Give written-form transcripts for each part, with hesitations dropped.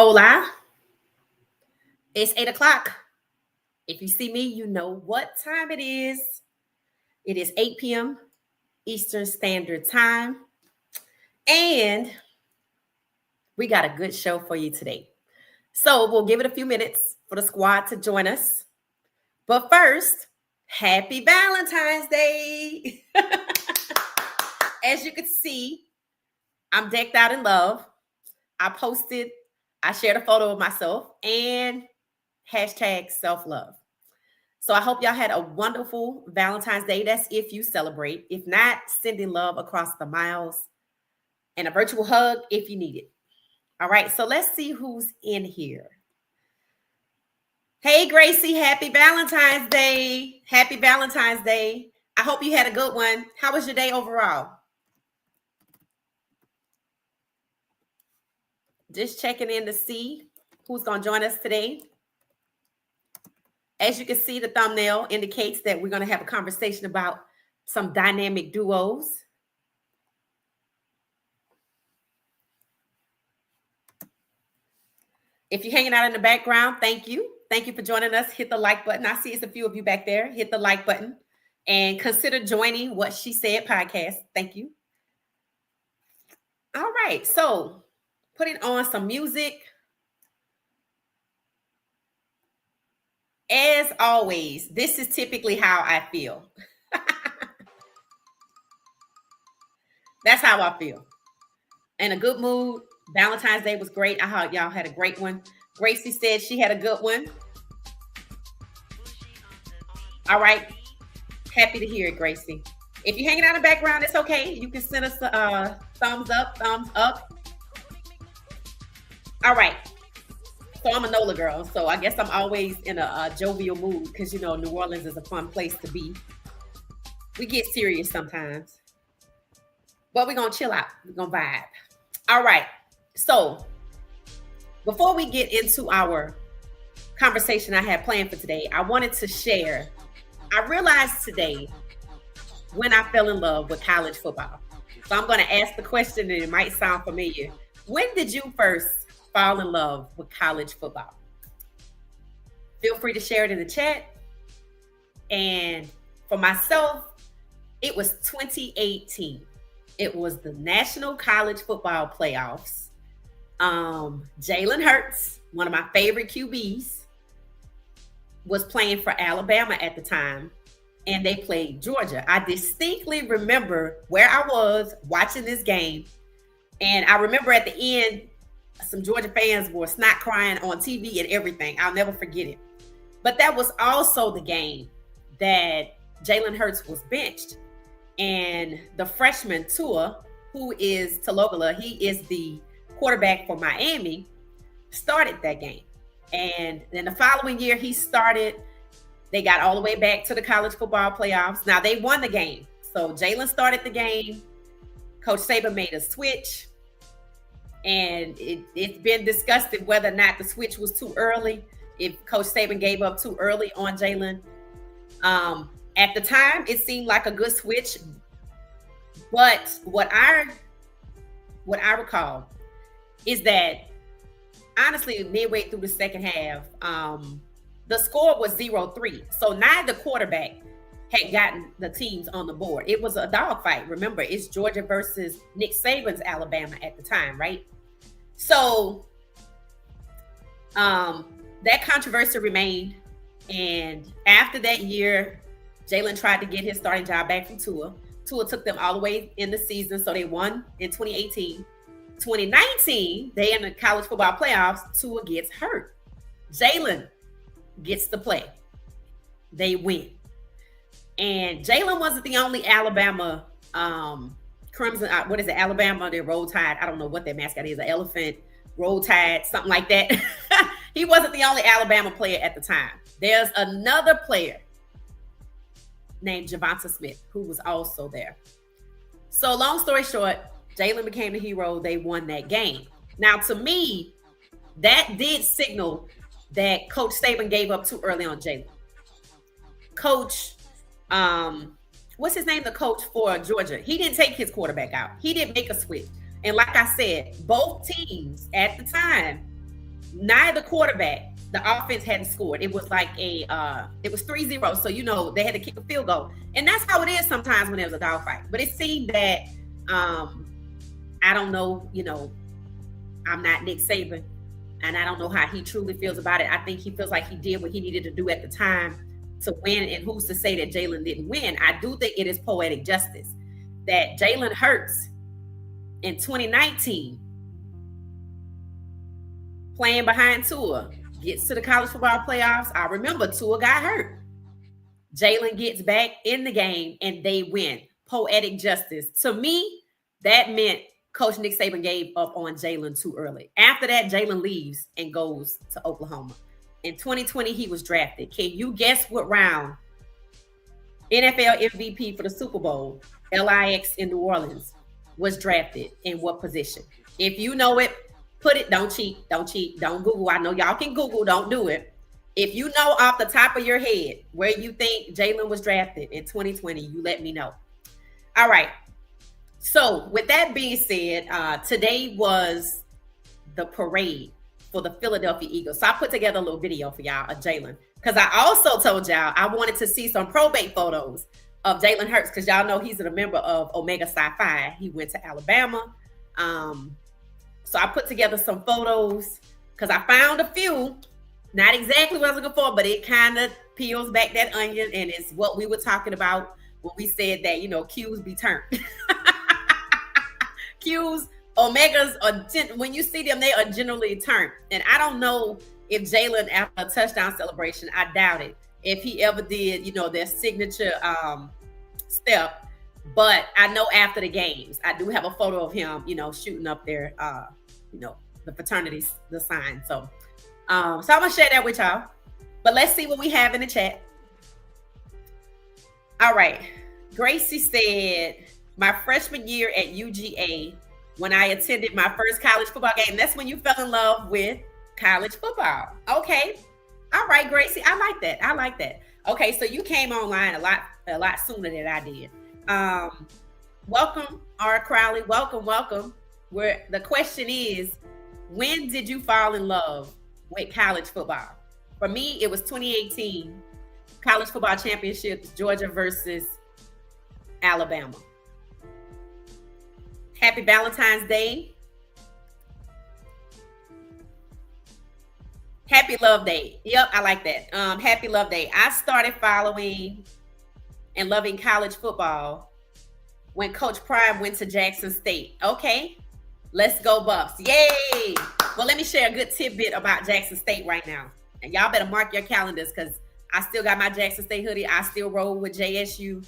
Hola, it's 8 o'clock. If you see me, you know what time it is. It is 8 p.m. Eastern Standard Time. And we got a good show for you today. So we'll give it a few minutes for the squad to join us. But first, happy Valentine's Day. As you can see, I'm decked out in love. I shared a photo of myself and hashtag self-love. So I hope y'all had a wonderful Valentine's Day. That's if you celebrate. If not, sending love across the miles and a virtual hug if you need it. All right, so let's see who's in here. Hey, Gracie, happy Valentine's Day. Happy Valentine's Day. I hope you had a good one. How was your day overall? Just checking in to see who's going to join us today. As you can see, the thumbnail indicates that we're going to have a conversation about some dynamic duos. If you're hanging out in the background, thank you. Thank you for joining us. Hit the like button. I see it's a few of you back there. Hit the like button and consider joining What She Said podcast. Thank you. All right. So putting on some music. As always, this is typically how I feel. That's how I feel. In a good mood. Valentine's Day was great. I hope y'all had a great one. Gracie said she had a good one. All right. Happy to hear it, Gracie. If you're hanging out in the background, it's okay. You can send us a thumbs up, thumbs up. All right. So I'm a NOLA girl, so I guess I'm always in a jovial mood because, you know, New Orleans is a fun place to be. We get serious sometimes, but we're going to chill out. We're going to vibe. All right. So before we get into our conversation I had planned for today, I wanted to share. I realized today when I fell in love with college football. So I'm going to ask the question, and it might sound familiar. When did you first fall in love with college football? Feel free to share it in the chat. And for myself, it was 2018. It was the National College Football Playoffs. Jalen Hurts, one of my favorite QBs, was playing for Alabama at the time, and they played Georgia. I distinctly remember where I was watching this game, and I remember at the end, some Georgia fans were snot crying on TV and everything. I'll never forget it. But that was also the game that Jalen Hurts was benched. And the freshman Tua, who is Talogala, he is the quarterback for Miami, started that game. And then the following year he started, they got all the way back to the college football playoffs. Now they won the game. So Jalen started the game. Coach Saban made a switch. And it's been discussed whether or not the switch was too early, if Coach Saban gave up too early on Jalen. At the time, it seemed like a good switch. But what I recall is that, honestly, midway through the second half, the score was 0-3. So neither quarterback had gotten the teams on the board. It was a dogfight. Remember, it's Georgia versus Nick Saban's Alabama at the time, right? So that controversy remained. And after that year, Jalen tried to get his starting job back from Tua. Tua took them all the way in the season, so they won in 2018. 2019, they in the college football playoffs, Tua gets hurt. Jalen gets to play. They win. And Jalen wasn't the only Alabama Crimson, what is it? Alabama, their Roll Tide. I don't know what their mascot is, an elephant, Roll Tide, something like that. He wasn't the only Alabama player at the time. There's another player named Davonta Smith, who was also there. So long story short, Jalen became the hero. They won that game. Now, to me, that did signal that Coach Saban gave up too early on Jalen. Coach, what's his name? The coach for Georgia. He didn't take his quarterback out. He didn't make a switch. And like I said, both teams at the time neither quarterback, the offense hadn't scored. It was like it was 3-0. So, they had to kick a field goal. And that's how it is sometimes when there's a dogfight. But it seemed that, I don't know, I'm not Nick Saban, and I don't know how he truly feels about it. I think he feels like he did what he needed to do at the time to win. And who's to say that Jalen didn't win? I do think it is poetic justice that Jalen Hurts in 2019, playing behind Tua, gets to the college football playoffs. I remember Tua got hurt. Jalen gets back in the game and they win. Poetic justice. To me, that meant Coach Nick Saban gave up on Jalen too early. After that, Jalen leaves and goes to Oklahoma. In 2020, he was drafted. Can you guess what round? NFL MVP for the Super Bowl, LIX in New Orleans, was drafted in what position? If you know it, put it. Don't cheat. Don't Google. I know y'all can Google. Don't do it. If you know off the top of your head where you think Jalen was drafted in 2020, you let me know. All right. So with that being said, today was the parade for the Philadelphia Eagles. So I put together a little video for y'all of Jalen, because I also told y'all I wanted to see some probate photos of Jalen Hurts, because y'all know he's a member of Omega Psi Phi. He went to Alabama. So I put together some photos because I found a few, not exactly what I was looking for, but it kind of peels back that onion, and it's what we were talking about when we said that, Qs be turned. Qs, Omegas, when you see them, they are generally turned. And I don't know if Jalen, after a touchdown celebration, I doubt it, if he ever did, their signature step. But I know after the games, I do have a photo of him, shooting up there, the fraternities, the sign. So I'm going to share that with y'all. But let's see what we have in the chat. All right. Gracie said, my freshman year at UGA, when I attended my first college football game, that's when you fell in love with college football. Okay. All right, Gracie. I like that. Okay. So you came online a lot sooner than I did. Welcome, R. Crowley. Welcome. Where the question is, when did you fall in love with college football? For me, it was 2018 college football championships, Georgia versus Alabama. Happy Valentine's Day. Happy Love Day. Yep, I like that. Happy Love Day. I started following and loving college football when Coach Prime went to Jackson State. Okay, let's go Buffs. Yay! Well, let me share a good tidbit about Jackson State right now. And y'all better mark your calendars, because I still got my Jackson State hoodie. I still roll with JSU.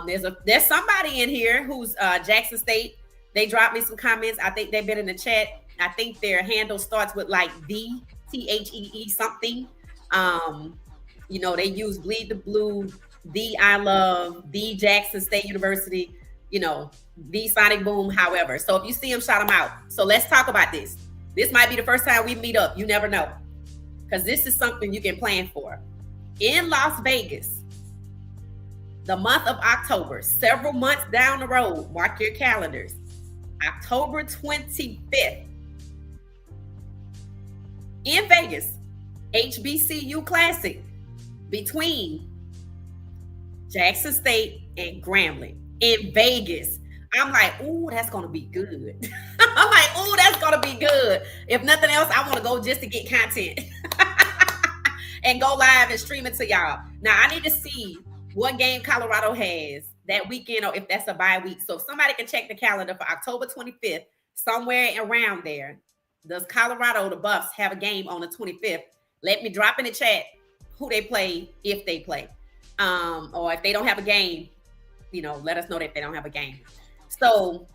There's somebody in here who's Jackson State. They dropped me some comments. I think they've been in the chat. I think their handle starts with like the THEE something. They use Bleed the Blue, the I Love, the Jackson State University, the Sonic Boom, however. So if you see them, shout them out. So let's talk about this. This might be the first time we meet up. You never know, because this is something you can plan for. In Las Vegas, the month of October, several months down the road, mark your calendars. October 25th, in Vegas, HBCU Classic between Jackson State and Grambling in Vegas. I'm like, ooh, that's going to be good. I'm like, ooh, that's going to be good. If nothing else, I want to go just to get content and go live and stream it to y'all. Now, I need to see what game Colorado has that weekend, or if that's a bye week. So if somebody can check the calendar for October 25th, somewhere around there, does Colorado, the Buffs, have a game on the 25th? Let me drop in the chat who they play, if they play. Or if they don't have a game, let us know that they don't have a game. So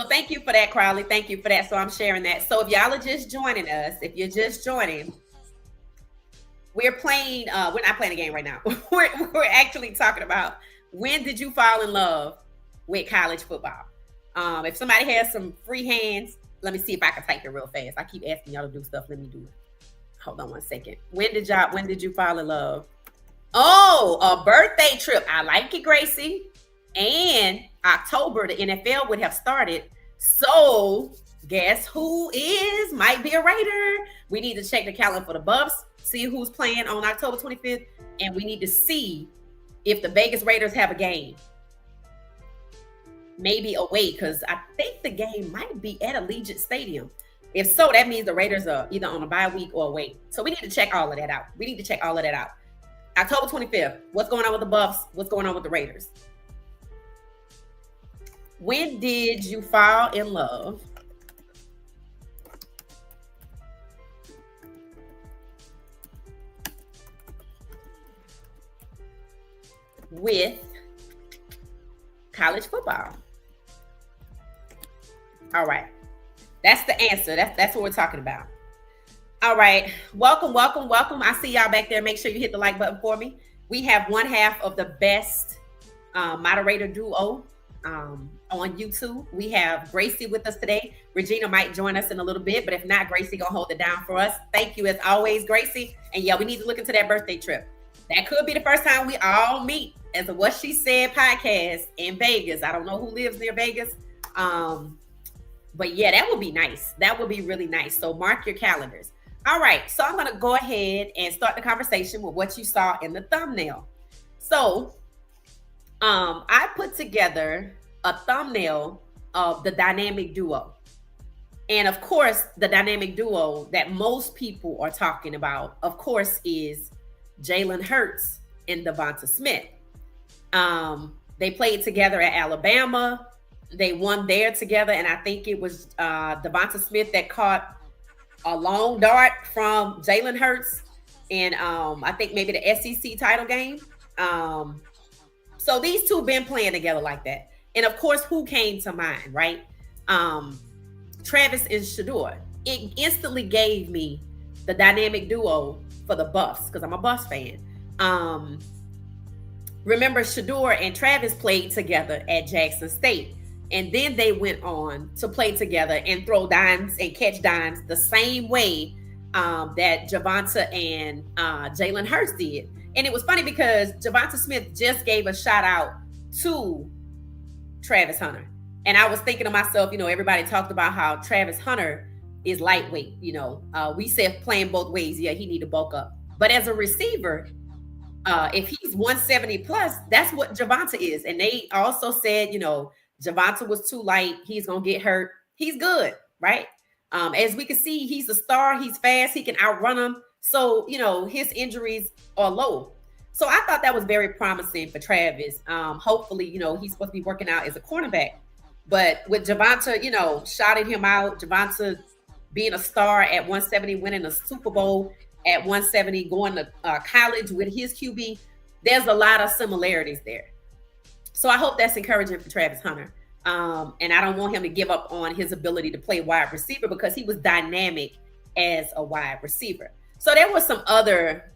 thank you for that, Crowley. Thank you for that. So I'm sharing that. So if y'all are just joining us, if you're just joining, we're playing, we're not playing a game right now. We're actually talking about, when did you fall in love with college football? If somebody has some free hands, let me see if I can type it real fast. I keep asking y'all to do stuff. Let me do it. Hold on one second. When did you fall in love? Oh, a birthday trip. I like it, Gracie. And October, the NFL would have started. So Guess who is might be a Raider. We need to check the calendar for the Buffs, see who's playing on October 25th, and we need to see if the Vegas Raiders have a game. Maybe away, because I think the game might be at Allegiant Stadium. If so, that means the Raiders are either on a bye week or away. So we need to check all of that out. October 25th. What's going on with the Buffs? What's going on with the Raiders? When did you fall in love with college football? All right. That's the answer. That's what we're talking about. All right. Welcome. I see y'all back there. Make sure you hit the like button for me. We have one half of the best moderator duo on YouTube. We have Gracie with us today. Regina might join us in a little bit, but if not, Gracie gonna hold it down for us. Thank you as always, Gracie. And yeah, we need to look into that birthday trip. That could be the first time we all meet as a What She Said podcast in Vegas. I don't know who lives near Vegas. But yeah, that would be nice. That would be really nice. So mark your calendars. All right. So I'm going to go ahead and start the conversation with what you saw in the thumbnail. So I put together a thumbnail of the dynamic duo. And of course, the dynamic duo that most people are talking about, of course, is Jalen Hurts and Davonta Smith. They played together at Alabama. They won there together, and I think it was Davonta Smith that caught a long dart from Jalen Hurts, and I think maybe the SEC title game. So these two been playing together like that, and of course, who came to mind, right? Travis and Shedeur. It instantly gave me the dynamic duo for the Buffs because I'm a Buffs fan. Remember, Shedeur and Travis played together at Jackson State. And then they went on to play together and throw dimes and catch dimes the same way that Davonta and Jalen Hurts did. And it was funny because Davonta Smith just gave a shout out to Travis Hunter. And I was thinking to myself, everybody talked about how Travis Hunter is lightweight. We said playing both ways. Yeah, he need to bulk up. But as a receiver, if he's 170 plus, that's what Davonta is. And they also said, Davonta was too light. He's going to get hurt. He's good, right? As we can see, he's a star. He's fast. He can outrun them. So, his injuries are low. So I thought that was very promising for Travis. Hopefully, he's supposed to be working out as a cornerback. But with Davonta, shouting him out, Davonta being a star at 170, winning a Super Bowl at 170, going to college with his QB, there's a lot of similarities there. So I hope that's encouraging for Travis Hunter. And I don't want him to give up on his ability to play wide receiver because he was dynamic as a wide receiver. So there were some other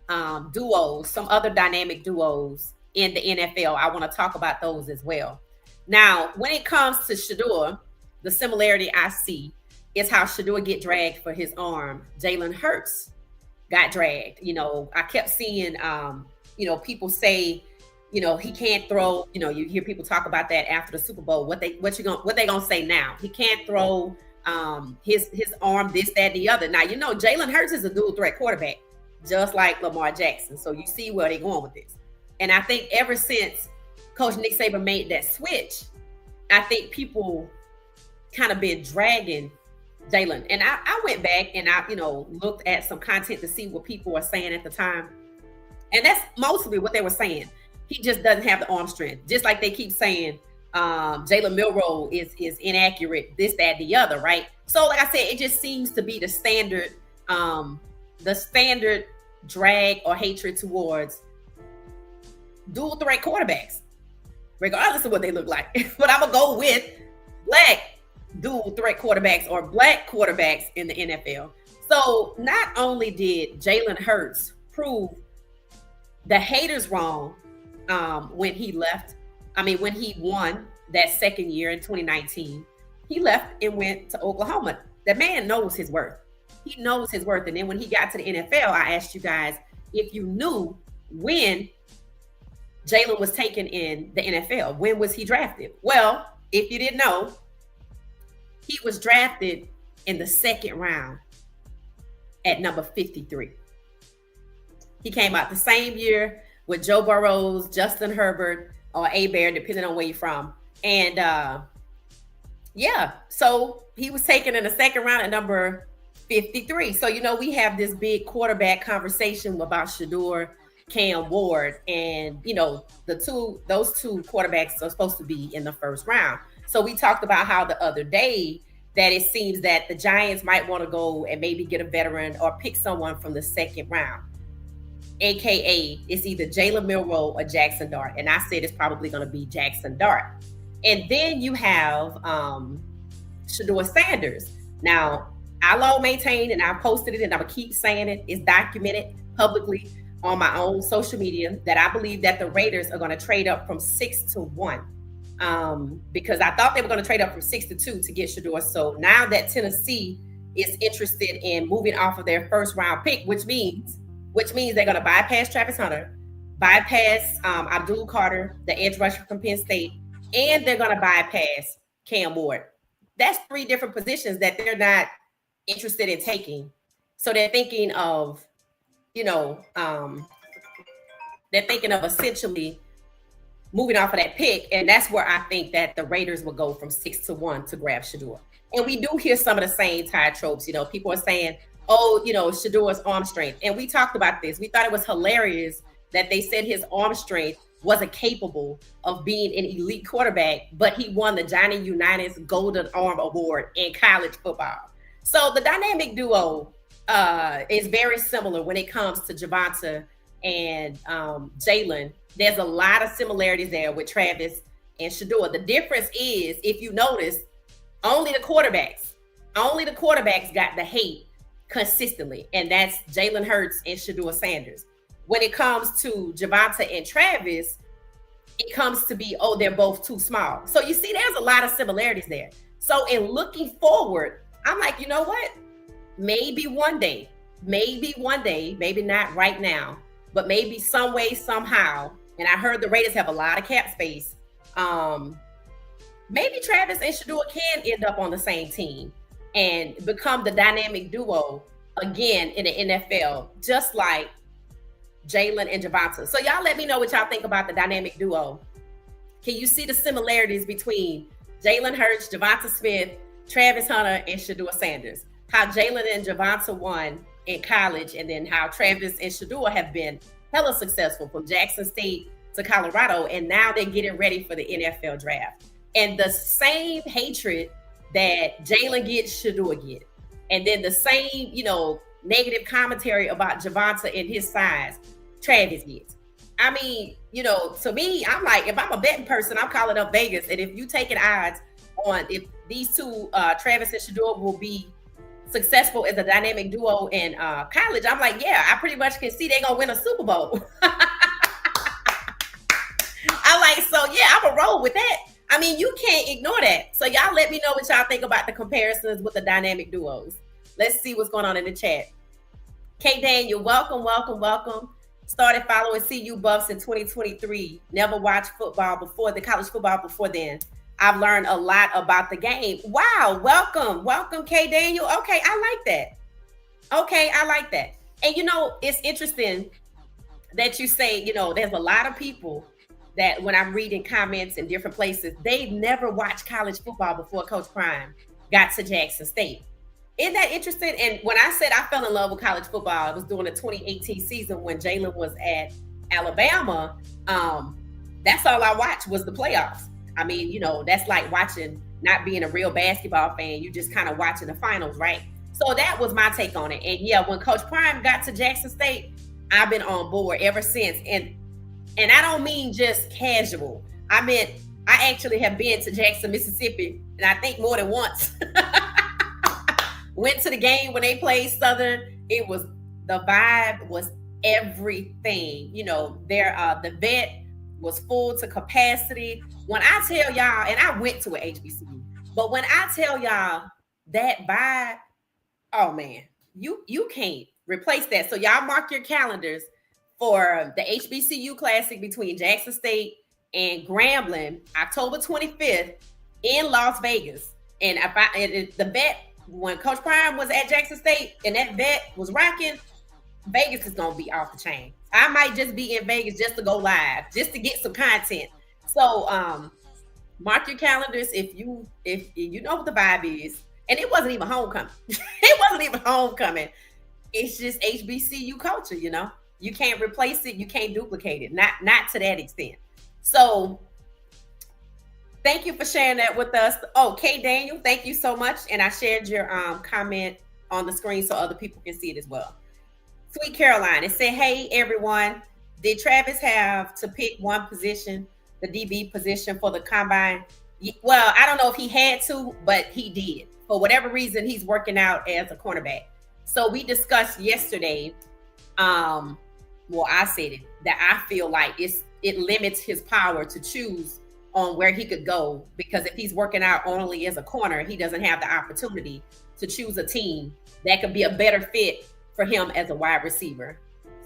duos, some other dynamic duos in the NFL. I want to talk about those as well. Now, when it comes to Shedeur, the similarity I see is how Shedeur get dragged for his arm. Jalen Hurts got dragged. I kept seeing, people say, he can't throw. You hear people talk about that after the Super Bowl. What they gonna say now? He can't throw his arm, this, that, the other. Now Jalen Hurts is a dual threat quarterback, just like Lamar Jackson. So you see where they're going with this. And I think ever since Coach Nick Saban made that switch, I think people kind of been dragging Jalen. And I went back and I looked at some content to see what people are saying at the time, and that's mostly what they were saying. He just doesn't have the arm strength. Just like they keep saying, Jalen Milroe is inaccurate, this, that, the other, right? So like I said, it just seems to be the standard drag or hatred towards dual threat quarterbacks, regardless of what they look like. But I'm going to go with black dual threat quarterbacks or black quarterbacks in the NFL. So not only did Jalen Hurts prove the haters wrong, when he won that second year in 2019, he left and went to Oklahoma. That man knows his worth. He knows his worth. And then when he got to the NFL, I asked you guys if you knew when Jalen was taken in the NFL. When was he drafted? Well, if you didn't know, he was drafted in the second round at number 53. He came out the same year with Joe Burrows, Justin Herbert, or A Bear, depending on where you're from. And yeah, so he was taken in the second round at number 53. So, we have this big quarterback conversation about Shedeur, Cam Ward, and those two quarterbacks are supposed to be in the first round. So we talked about how the other day that it seems that the Giants might want to go and maybe get a veteran or pick someone from the second round, aka it's either Jalen Milroe or Jackson Dart, and I said it's probably going to be Jackson Dart. And then you have Shedeur Sanders. Now, I'll maintain, and I posted it, and I'm gonna keep saying it, it's documented publicly on my own social media, that I believe that the Raiders are going to trade up from 6 to 1, because I thought they were going to trade up from 6 to 2 to get Shedeur. So now that Tennessee is interested in moving off of their first round pick, which means they're going to bypass Travis Hunter, bypass Abdul Carter, the edge rusher from Penn State, and they're going to bypass Cam Ward. That's 3 different positions that they're not interested in taking. So they're thinking of, essentially moving off of that pick. And that's where I think that the Raiders will go from 6 to 1 to grab Shedeur. And we do hear some of the same tire tropes. People are saying, Shedeur's arm strength. And we talked about this. We thought it was hilarious that they said his arm strength wasn't capable of being an elite quarterback, but he won the Johnny Unitas Golden Arm Award in college football. So the dynamic duo is very similar when it comes to Davonta and Jalen. There's a lot of similarities there with Travis and Shedeur. The difference is, if you notice, only the quarterbacks got the hate consistently, and that's Jalen Hurts and Shedeur Sanders. When it comes to Davonta and Travis, it comes to be, they're both too small. So you see, there's a lot of similarities there. So in looking forward, I'm like, you know what? Maybe one day, maybe not right now, but maybe some way, somehow. And I heard the Raiders have a lot of cap space. Maybe Travis and Shedeur can end up on the same team and become the dynamic duo again in the NFL, just like Jalen and Davonta. So y'all let me know what y'all think about the dynamic duo. Can you see the similarities between Jalen Hurts, Davonta Smith, Travis Hunter, and Shedeur Sanders? How Jalen and Davonta won in college, and then how Travis and Shedeur have been hella successful from Jackson State to Colorado, and now they're getting ready for the NFL draft. And the same hatred that Jalen gets, Shedeur get. And then the same, negative commentary about Davonta and his size, Travis gets. I mean, to me, I'm like, if I'm a betting person, I'm calling up Vegas. And if you taking odds on if these two, Travis and Shedeur, will be successful as a dynamic duo in college, I'm like, yeah, I pretty much can see they're gonna win a Super Bowl. I'm like, so yeah, I'm gonna roll with that. I mean, you can't ignore that. So y'all let me know what y'all think about the comparisons with the dynamic duos. Let's see what's going on in the chat. K Daniel, welcome. Started following CU Buffs in 2023. Never watched football before, the college football before then. I've learned a lot about the game. Wow, welcome, K Daniel. Okay, I like that. And it's interesting that you say, there's a lot of people that when I'm reading comments in different places, they've never watched college football before Coach Prime got to Jackson State. Isn't that interesting? And when I said I fell in love with college football, it was during the 2018 season when Jalen was at Alabama. That's all I watched was the playoffs. I mean, that's like watching, not being a real basketball fan. You just kind of watching the finals, right? So that was my take on it. And yeah, when Coach Prime got to Jackson State, I've been on board ever since. And I don't mean just casual. I meant I actually have been to Jackson, Mississippi, and I think more than once. Went to the game when they played Southern. The vibe was everything. The vet was full to capacity. When I tell y'all, and I went to an HBCU, but when I tell y'all that vibe, oh man, you can't replace that. So y'all mark your calendars for the HBCU Classic between Jackson State and Grambling, October 25th in Las Vegas. And the vet when Coach Prime was at Jackson State and that vet was rocking, Vegas is gonna be off the chain. I might just be in Vegas just to go live, just to get some content. So mark your calendars if you know what the vibe is. And it wasn't even homecoming. It wasn't even homecoming. It's just HBCU culture, you know. You can't replace it, you can't duplicate it. Not to that extent. So thank you for sharing that with us. Oh, Kay Daniel, thank you so much. And I shared your comment on the screen so other people can see it as well. Sweet Caroline, it said, hey, everyone, did Travis have to pick one position, the DB position for the combine? Well, I don't know if he had to, but he did. For whatever reason, he's working out as a cornerback. So we discussed yesterday, well, I said it, that I feel like it limits his power to choose on where he could go, because if he's working out only as a corner, he doesn't have the opportunity to choose a team that could be a better fit for him as a wide receiver.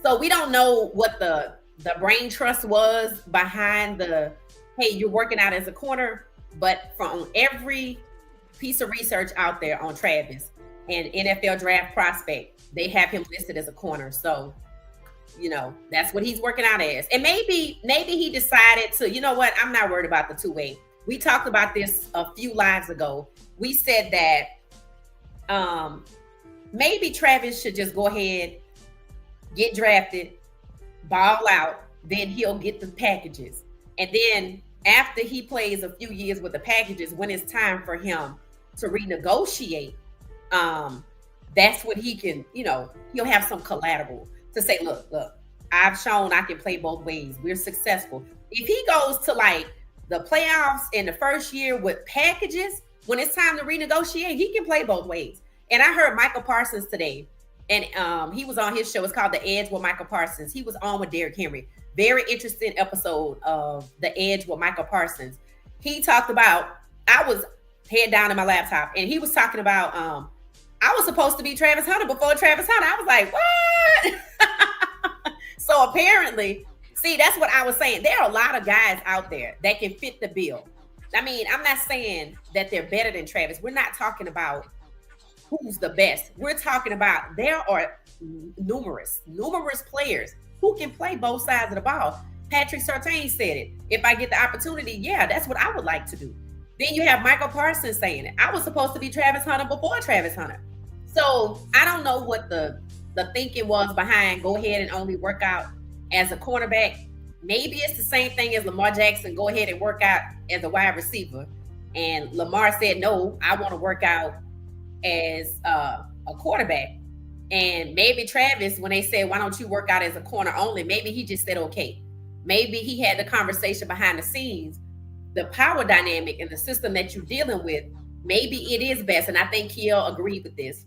So we don't know what the brain trust was behind the, hey, you're working out as a corner, but from every piece of research out there on Travis and NFL draft prospect, they have him listed as a corner. So, you know, that's what he's working out as. And maybe he decided to, you know what, I'm not worried about the two-way. We talked about this a few lives ago. We said that maybe Travis should just go ahead, get drafted, ball out, then he'll get the packages. And then after he plays a few years with the packages, when it's time for him to renegotiate, that's when he can, you know, he'll have some collateral to say, look, I've shown I can play both ways. We're successful. If he goes to like the playoffs in the first year with packages, when it's time to renegotiate, he can play both ways. And I heard Michael Parsons today, and he was on his show. It's called The Edge with Michael Parsons. He was on with Derrick Henry. Very interesting episode of The Edge with Michael Parsons. He talked about, I was head down in my laptop, and he was talking about, I was supposed to be Travis Hunter before Travis Hunter. I was like, what? So apparently, see, that's what I was saying. There are a lot of guys out there that can fit the bill. I mean, I'm not saying that they're better than Travis. We're not talking about who's the best. We're talking about there are numerous players who can play both sides of the ball. Patrick Surtain said it. If I get the opportunity, yeah, that's what I would like to do. Then you have Michael Parsons saying it. I was supposed to be Travis Hunter before Travis Hunter. So I don't know what the thinking was behind go ahead and only work out as a cornerback. Maybe it's the same thing as Lamar Jackson, go ahead and work out as a wide receiver. And Lamar said, no, I want to work out as a quarterback. And maybe Travis, when they said, why don't you work out as a corner only? Maybe he just said, okay. Maybe he had the conversation behind the scenes, the power dynamic and the system that you're dealing with. Maybe it is best. And I think he'll agree with this.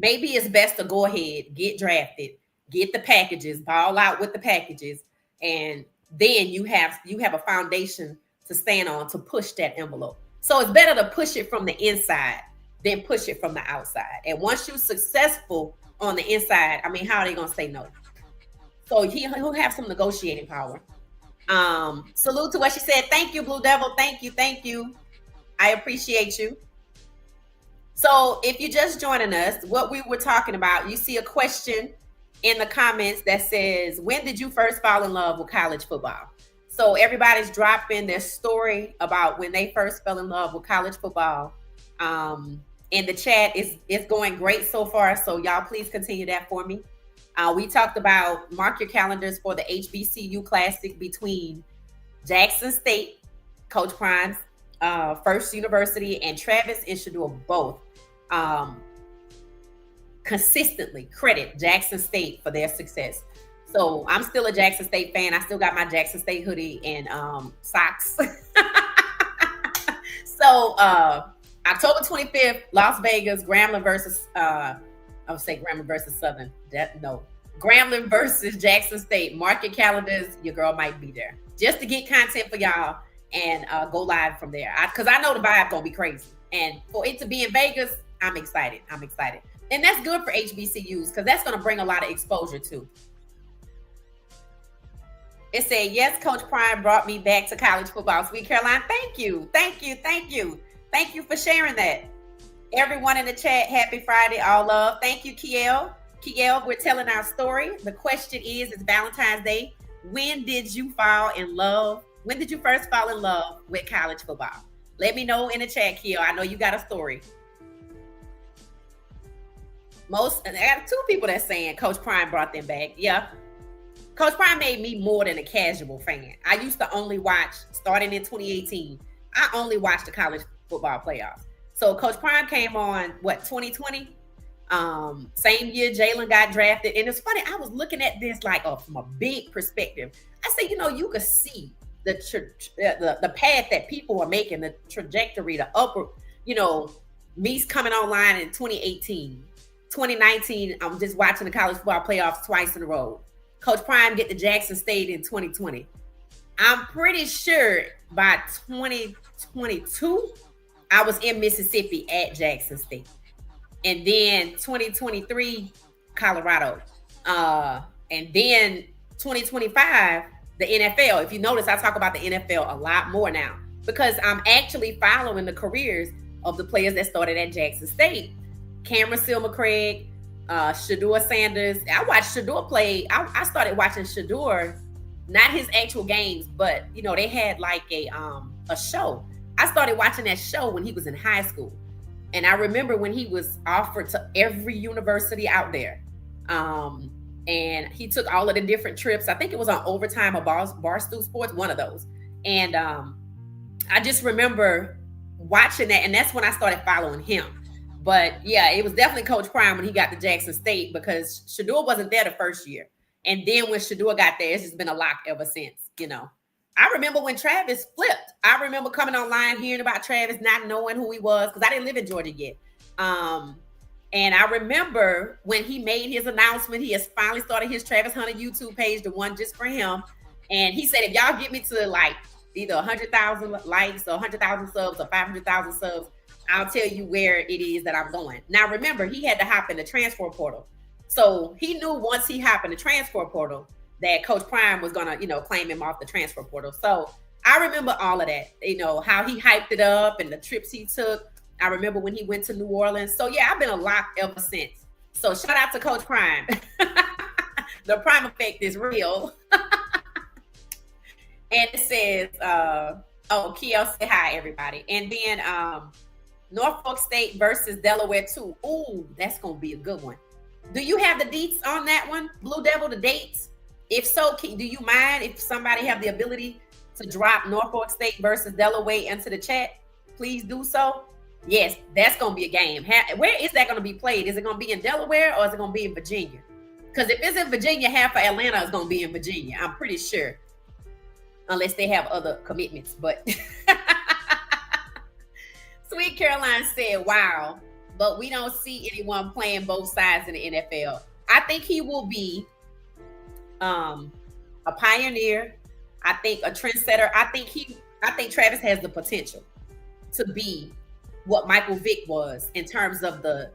Maybe it's best to go ahead, get drafted, get the packages, ball out with the packages. And then you have a foundation to stand on to push that envelope. So it's better to push it from the inside than push it from the outside. And once you're successful on the inside, I mean, how are they going to say no? So he'll have some negotiating power. Salute to what she said. Thank you, Blue Devil. Thank you. I appreciate you. So if you're just joining us, what we were talking about, you see a question in the comments that says, when did you first fall in love with college football? So everybody's dropping their story about when they first fell in love with college football. In the chat, it's going great so far. So y'all please continue that for me. We talked about mark your calendars for the HBCU Classic between Jackson State, Coach Prime's first university, and Travis and Shedeur both consistently credit Jackson State for their success. So I'm still a Jackson State fan. I still got my Jackson State hoodie and socks. So October 25th, Las Vegas, Grambling versus I would say Grambling versus Southern. Grambling versus Jackson State. Mark your calendars. Your girl might be there just to get content for y'all and go live from there. Because I know the vibe gonna be crazy. And for it to be in Vegas, I'm excited. And that's good for HBCUs because that's gonna bring a lot of exposure too. It said, yes, Coach Prime brought me back to college football. Sweet Caroline, thank you for sharing that. Everyone in the chat, happy Friday, all love. Thank you, Kiel. Kiel, we're telling our story. The question is, it's Valentine's Day. When did you fall in love? When did you first fall in love with college football? Let me know in the chat, Kiel. I know you got a story. I got two people that's saying Coach Prime brought them back. Yeah. Coach Prime made me more than a casual fan. I used to only watch, starting in 2018, I only watched the college football playoffs. So Coach Prime came on, 2020? Same year Jalen got drafted. And it's funny, I was looking at this like from a big perspective. I said, you could see the path that people are making, the trajectory, the upward, me's coming online in 2018. 2019, I'm just watching the college football playoffs twice in a row. Coach Prime get to Jackson State in 2020. I'm pretty sure by 2022, I was in Mississippi at Jackson State. And then 2023, Colorado. And then 2025, the NFL. If you notice, I talk about the NFL a lot more now because I'm actually following the careers of the players that started at Jackson State. Cameron Silver-Craig, Shedeur Sanders. I watched Shedeur play. I started watching Shedeur, not his actual games, but they had like a show. I started watching that show when he was in high school. And I remember when he was offered to every university out there. And he took all of the different trips. I think it was on Overtime or Barstool Sports, one of those. And I just remember watching that. And that's when I started following him. But yeah, it was definitely Coach Prime when he got to Jackson State because Shedeur wasn't there the first year. And then when Shedeur got there, it's just been a lock ever since, I remember when Travis flipped. I remember coming online, hearing about Travis, not knowing who he was because I didn't live in Georgia yet. And I remember when he made his announcement, he has finally started his Travis Hunter YouTube page, the one just for him. And he said, if y'all get me to like either 100,000 likes or 100,000 subs or 500,000 subs, I'll tell you where it is that I'm going. Now, remember, he had to hop in the transfer portal. So he knew once he hopped in the transfer portal that Coach Prime was going to, claim him off the transfer portal. So I remember all of that, how he hyped it up and the trips he took. I remember when he went to New Orleans. So yeah, I've been a lock ever since. So shout out to Coach Prime. The Prime effect is real. And it says, Kiel said hi, everybody. And then Norfolk State versus Delaware 2. Ooh, that's going to be a good one. Do you have the deets on that one, Blue Devil, the dates? If so, do you mind if somebody have the ability to drop Norfolk State versus Delaware into the chat? Please do so. Yes, that's going to be a game. Where is that going to be played? Is it going to be in Delaware or is it going to be in Virginia? Because if it's in Virginia, half of Atlanta is going to be in Virginia. I'm pretty sure. Unless they have other commitments. But Sweet Caroline said, wow, but we don't see anyone playing both sides in the NFL. I think he will be a pioneer. I think a trendsetter. I think Travis has the potential to be what Michael Vick was in terms of the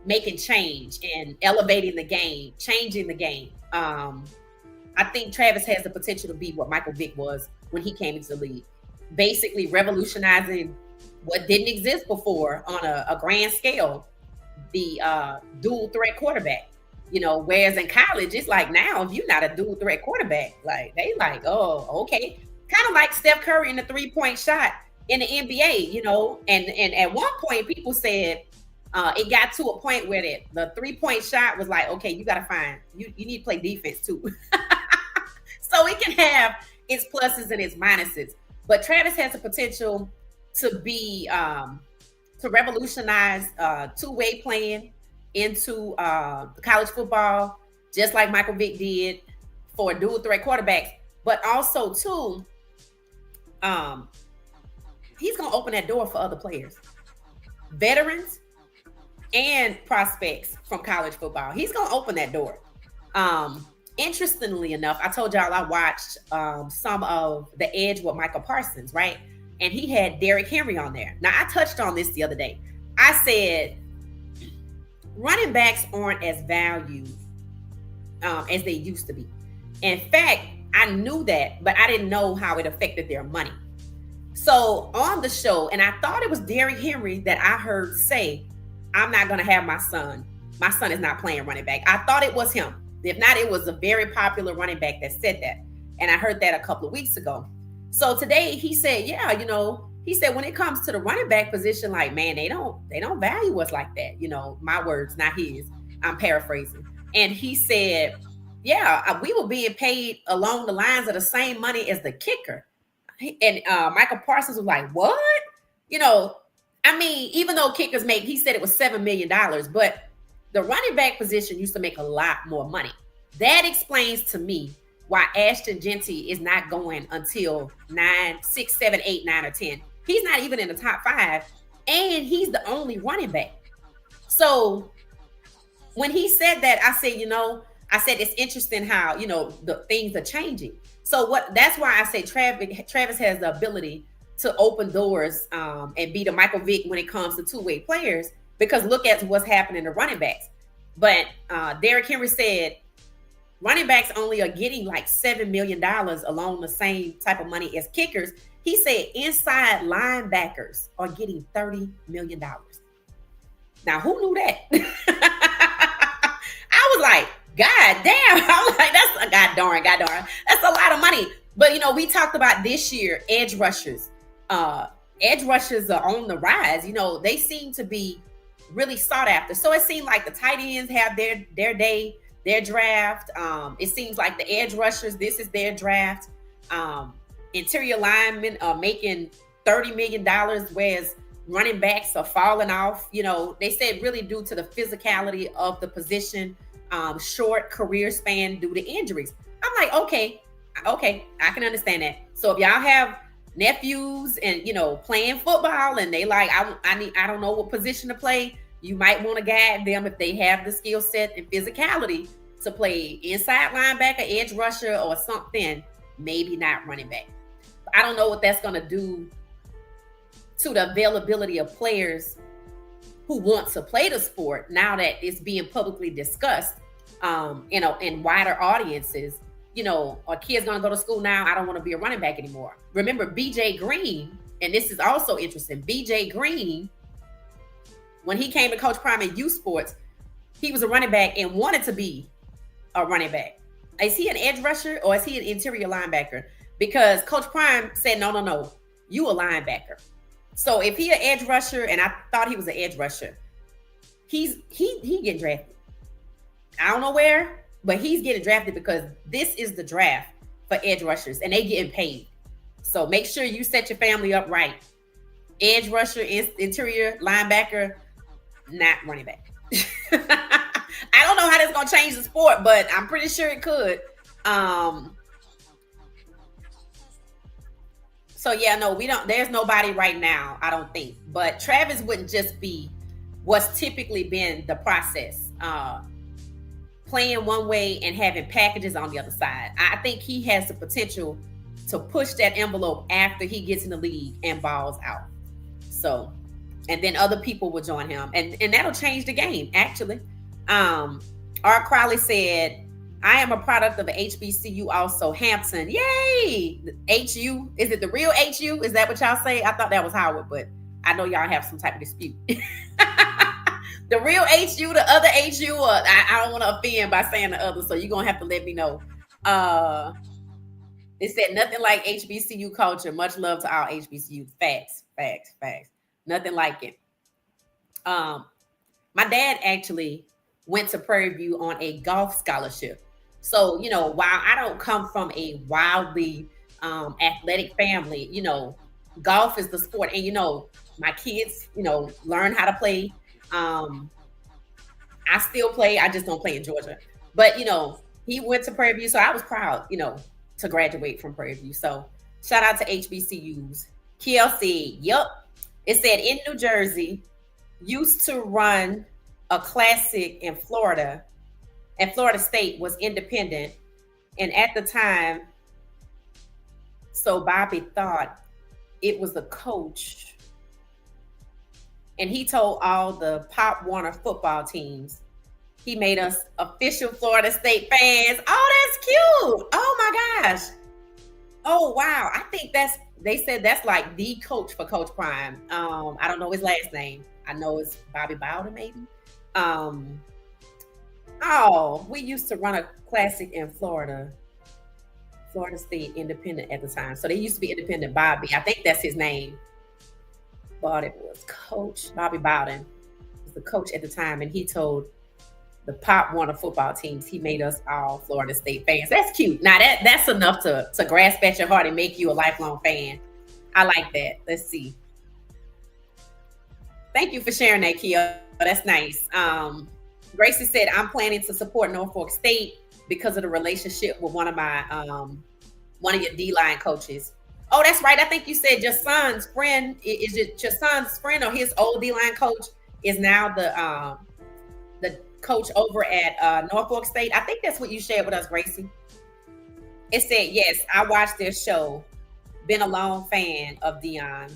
making change and elevating the game, changing the game. I think Travis has the potential to be what Michael Vick was when he came into the league, basically revolutionizing what didn't exist before on a grand scale, the dual threat quarterback. Whereas in college, it's like now, if you're not a dual threat quarterback, like they like, oh, okay. Kind of like Steph Curry in the 3-point shot in the NBA, and at one point people said it got to a point where the 3-point shot was like, okay, you got to find, you need to play defense too. So it can have its pluses and its minuses. But Travis has the potential to be, to revolutionize two-way playing into college football, just like Michael Vick did for dual threat quarterbacks. But also, too, he's going to open that door for other players, veterans and prospects from college football. He's going to open that door. Interestingly enough, I told y'all I watched some of The Edge with Michael Parsons, right? And he had Derrick Henry on there. Now, I touched on this the other day. I said, running backs aren't as valued as they used to be. In fact, I knew that, but I didn't know how it affected their money. So on the show, and I thought it was Derrick Henry that I heard say, I'm not going to have my son. My son is not playing running back. I thought it was him. If not, it was a very popular running back that said that. And I heard that a couple of weeks ago. So today he said, yeah, he said when it comes to the running back position, like, man, they don't value us like that. My words, not his. I'm paraphrasing. And he said, yeah, we were being paid along the lines of the same money as the kicker. And Michael Parsons was like, what? Even though kickers he said it was $7 million, but the running back position used to make a lot more money. That explains to me why Ashton Genty is not going until 9, 6, 7, 8, 9, or 10. He's not even in the top 5, and he's the only running back. So when he said that, I said, it's interesting how, the things are changing. So that's why I say Travis has the ability to open doors and be the Michael Vick when it comes to two-way players, because look at what's happening to running backs. But Derrick Henry said running backs only are getting like $7 million along the same type of money as kickers. He said inside linebackers are getting $30 million. Now, who knew that? I was like, God damn. I was like, that's God darn. That's a lot of money. But, we talked about this year, edge rushers. Edge rushers are on the rise. They seem to be really sought after. So it seemed like the tight ends have their day, their draft. It seems like the edge rushers, this is their draft. Interior linemen are making $30 million, whereas running backs are falling off. They said really due to the physicality of the position, short career span due to injuries. I'm like, okay, I can understand that. So if y'all have nephews and playing football and they like, I don't know what position to play, you might want to guide them if they have the skill set and physicality to play inside linebacker, edge rusher, or something. Maybe not running back. I don't know what that's going to do to the availability of players who want to play the sport now that it's being publicly discussed, in wider audiences. Are kids going to go to school now? I don't want to be a running back anymore. Remember BJ Green, and this is also interesting. BJ Green, when he came to Coach Prime in youth sports, he was a running back and wanted to be a running back. Is he an edge rusher or is he an interior linebacker? Because Coach Prime said, no, you a linebacker. So if he an edge rusher, and I thought he was an edge rusher, he getting drafted. I don't know where, but he's getting drafted because this is the draft for edge rushers and they getting paid. So make sure you set your family up right. Edge rusher, interior linebacker, not running back. I don't know how that's going to change the sport, but I'm pretty sure it could. So yeah, no, there's nobody right now, I don't think. But Travis wouldn't just be what's typically been the process. Playing one way and having packages on the other side. I think he has the potential to push that envelope after he gets in the league and balls out. So, and then other people will join him. And that'll change the game, actually. Art Crowley said, I am a product of the HBCU also, Hampton. Yay! HU. Is it the real HU? Is that what y'all say? I thought that was Howard, but I know y'all have some type of dispute. The real HU, the other HU, or I don't want to offend by saying the other, so you're going to have to let me know. It said nothing like HBCU culture. Much love to all HBCU. Facts. Nothing like it. My dad actually went to Prairie View on a golf scholarship. So, while I don't come from a wildly athletic family, golf is the sport. And, my kids, learn how to play. I still play. I just don't play in Georgia. But, he went to Prairie View. So I was proud, to graduate from Prairie View. So shout out to HBCUs. Kiel said, yep. It said in New Jersey, used to run a classic in Florida, and Florida State was independent. And at the time, so Bobby thought it was the coach. And he told all the Pop Warner football teams, he made us official Florida State fans. Oh, that's cute. Oh my gosh. Oh, wow. I think They said that's like the coach for Coach Prime. I don't know his last name. I know it's Bobby Bowden, maybe. Um, oh, we used to run a classic in Florida, Florida State Independent at the time. So they used to be Independent Bobby. I think that's his name. But it was Coach Bobby Bowden was the coach at the time, and he told the Pop Warner football teams he made us all Florida State fans. That's cute. Now that's enough to grasp at your heart and make you a lifelong fan. I like that. Let's see. Thank you for sharing that, Kia. That's nice. Gracie said, I'm planning to support Norfolk State because of the relationship with one of your D-line coaches. Oh, that's right. I think you said your son's friend. Is it your son's friend or his old D-line coach is now the coach over at Norfolk State? I think that's what you shared with us, Gracie. It said, yes, I watched their show. Been a long fan of Deion.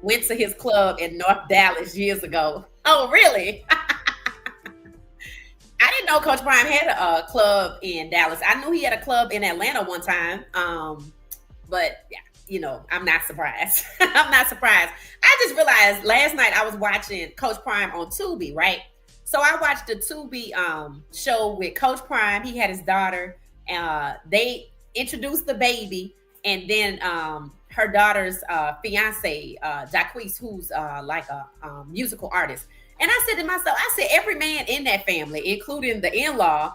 Went to his club in North Dallas years ago. Oh, really? I didn't know Coach Prime had a club in Dallas. I knew he had a club in Atlanta one time. But yeah, I'm not surprised. I'm not surprised. I just realized last night I was watching Coach Prime on Tubi, right? So I watched the Tubi show with Coach Prime. He had his daughter. They introduced the baby, and then her daughter's fiance, Jacquees, who's like a musical artist. And I said to myself, I said, every man in that family, including the in-law,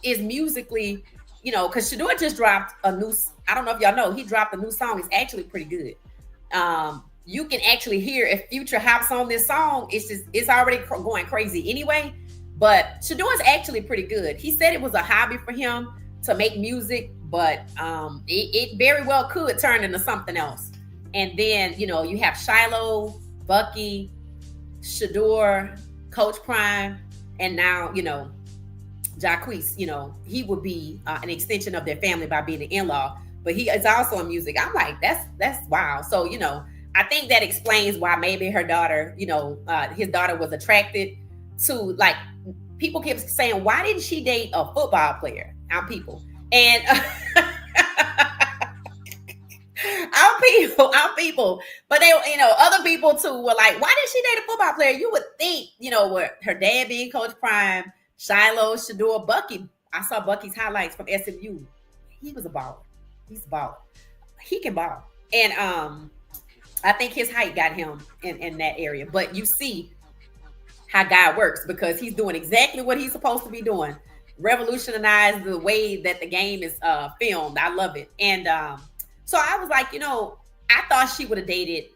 is musically, because Shedeur just dropped a new, I don't know if y'all know, he dropped a new song. It's actually pretty good. You can actually hear if Future hops on this song, it's already going crazy anyway. But Shedeur is actually pretty good. He said it was a hobby for him to make music, but it very well could turn into something else. And then, you have Shiloh, Bucky, Shedeur, Coach Prime, and now, Jacquees, he would be an extension of their family by being an in-law, but he is also in music. I'm like, that's wow. So, I think that explains why maybe her daughter, his daughter was attracted to, like, people kept saying, why didn't she date a football player? Our people. And our people, but they, other people too were like, why did she date a football player? You would think, with her dad being Coach Prime, Shiloh, Shedeur, Bucky. I saw Bucky's highlights from SMU. He was a baller. He's a baller. He can ball. And I think his height got him in that area. But you see how God works, because he's doing exactly what he's supposed to be doing. Revolutionize the way that the game is filmed. I love it. And so I was like, I thought she would have dated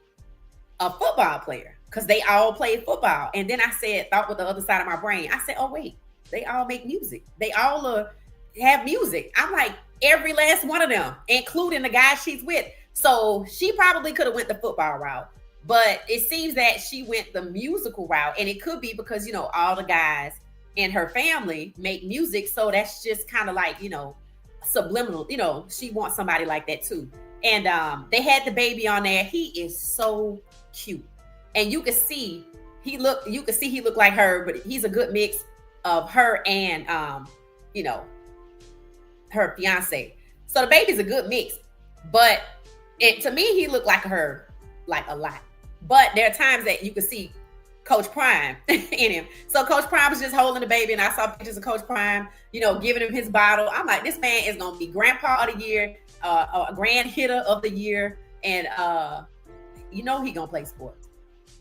a football player because they all played football. And then I thought with the other side of my brain, I said, oh, wait, they all make music. They all have music. I'm like, every last one of them, including the guy she's with. So she probably could have went the football route, but it seems that she went the musical route. And it could be because, all the guys in her family make music. So that's just kind of like, subliminal, she wants somebody like that too. And they had the baby on there. He is so cute. And you can see he looked like her, but he's a good mix of her and her fiance. So the baby's a good mix. But to me, he looked like her like a lot. But there are times that you can see Coach Prime in him. So Coach Prime was just holding the baby, and I saw pictures of Coach Prime, giving him his bottle. I'm like, this man is gonna be grandpa of the year, a grand hitter of the year, and he gonna play sports.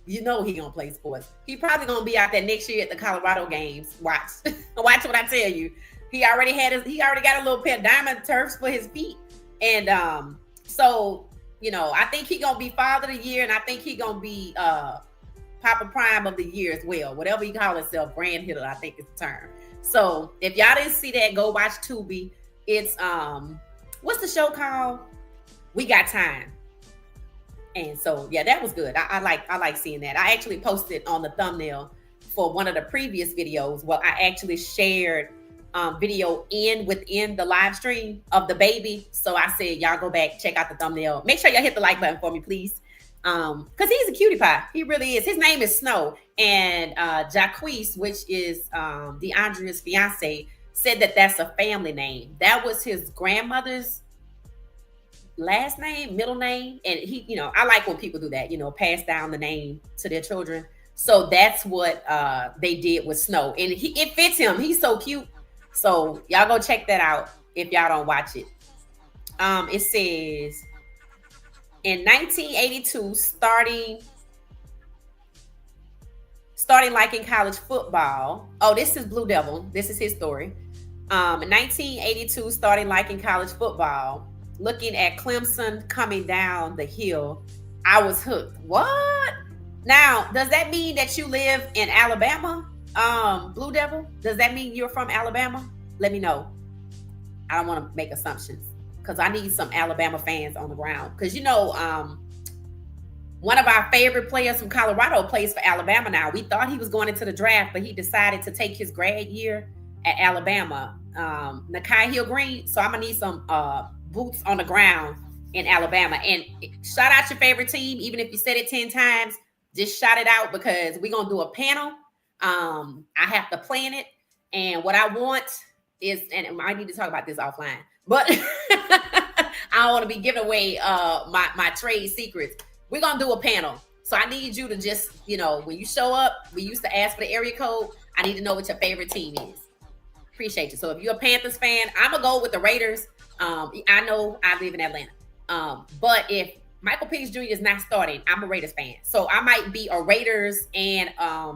He gonna play sports. He probably gonna be out there next year at the Colorado games. Watch what I tell you. He already got a little pair of diamond turfs for his feet, and so I think he gonna be father of the year, and I think he gonna be Papa Prime of the year as well. Whatever he call himself, grand hitter, I think is the term. So if y'all didn't see that, go watch Tubi. It's what's the show called? We Got Time. And so yeah, that was good. I like seeing that. I actually posted on the thumbnail for one of the previous videos. Well, I actually shared video within the live stream of the baby. So I said, y'all go back, check out the thumbnail. Make sure y'all hit the like button for me, please. Because he's a cutie pie. He really is. His name is Snow. And Jacquees, which is DeAndrea's fiance, said that that's a family name. That was his grandmother's last name, middle name, and he, I like when people do that, pass down the name to their children. So that's what they did with Snow, and it fits him. He's so cute. So y'all go check that out if y'all don't watch it. It says in 1982, starting liking college football. Oh, this is Blue Devil. This is his story. In 1982, starting liking college football. Looking at Clemson coming down the hill, I was hooked. What? Now, does that mean that you live in Alabama, Blue Devil? Does that mean you're from Alabama? Let me know. I don't want to make assumptions because I need some Alabama fans on the ground. Because, one of our favorite players from Colorado plays for Alabama now. We thought he was going into the draft, but he decided to take his grad year at Alabama, Nakai Hill Green. So I'm going to need some boots on the ground in Alabama. And shout out your favorite team, even if you said it 10 times, just shout it out because we're going to do a panel. I have to plan it. And what I want is, and I need to talk about this offline, but I don't want to be giving away my trade secrets. We're going to do a panel. So I need you to just, when you show up, we used to ask for the area code. I need to know what your favorite team is. Appreciate you. So if you're a Panthers fan, I'm going to go with the Raiders. I know I live in Atlanta. But if Michael Penix Jr. is not starting, I'm a Raiders fan. So I might be a Raiders and a